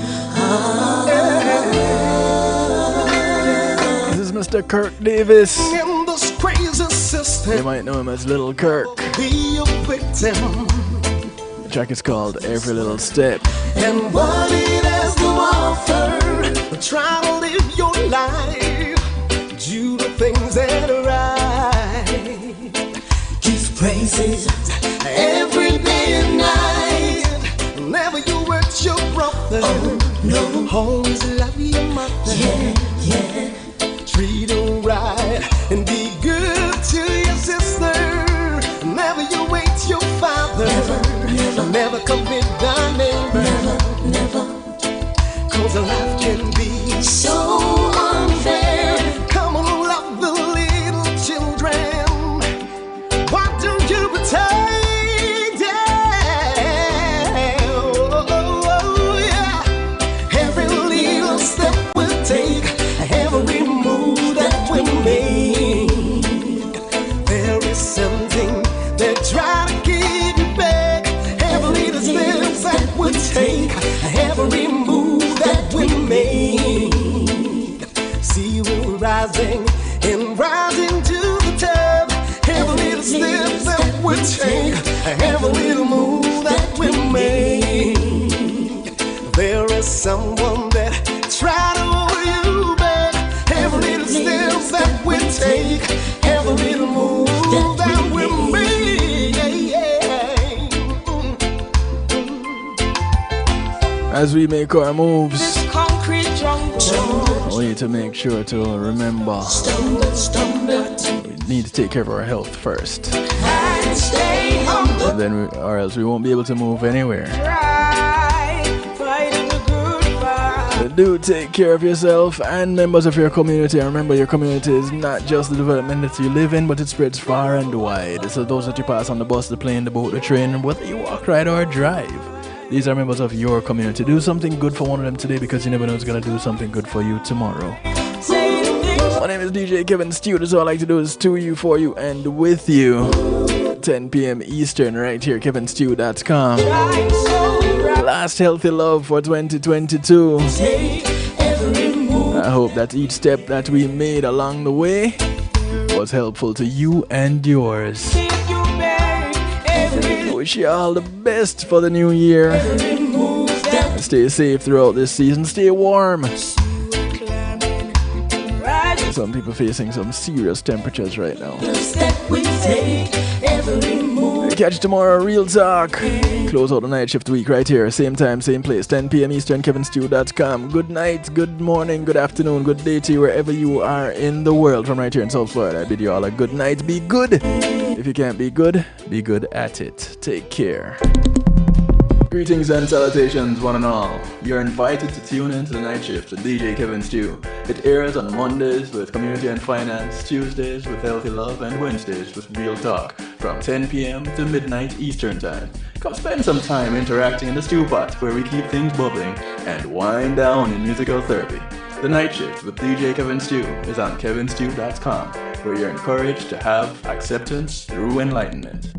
This is Mr. Kirk Davis. In this crazy system, You might know him as Little Kirk. be a victim. The track is called Every Little Step. And what it has to offer, try to live your life, do the things that are right. His praises every day and night. Never you hurt your brother. Oh, no. Always love your mother. Yeah. Treat her right and be good to your sister. Never you wait your father. Never commit thy neighbor. Never. Cause life can be so unfair. Come on, love the little children. Why don't you pretend? Yeah. Every little step we'll take, every move that we make, there is something that try to keep you back. Every little step that we take, every move that we make. See we're rising and rising to the top. Every little step that we take, every little move that we make. There is someone that try to hold you back. Every little step that we take, every little move that we make. As we make our moves, We need to make sure to remember we need to take care of our health first, and then or else we won't be able to move anywhere. Do take care of yourself and members of your community. And remember, your community is not just the development that you live in, but it spreads far and wide. So those that you pass on the bus, the plane, the boat, the train, whether you walk, ride, or drive, these are members of your community. Do something good for one of them today, because you never know who's going to do something good for you tomorrow. My name is DJ Kevin Stew. So all I like to do is to you, for you, and with you. 10 p.m. Eastern, right here, kevinstew.com. Last healthy love for 2022. I hope that each step that we made along the way was helpful to you and yours. Wish you all the best for the new year. Stay safe throughout this season. Stay warm. Some people facing some serious temperatures right now. Catch you tomorrow, Real Talk. Close out the night shift week right here. Same time, same place. 10 p.m. Eastern, kevinstew.com. Good night, good morning, good afternoon, good day to you wherever you are in the world. From right here in South Florida, I bid you all a good night. Be good. If you can't be good at it. Take care. Greetings and salutations, one and all. You're invited to tune into the night shift with DJ Kevin Stew. It airs on Mondays with Community and Finance, Tuesdays with Healthy Love, and Wednesdays with Real Talk from 10 p.m. to midnight Eastern Time. Come spend some time interacting in the stew pot where we keep things bubbling and wind down in musical therapy. The night shift with DJ Kevin Stew is on kevinstew.com, where you're encouraged to have acceptance through enlightenment.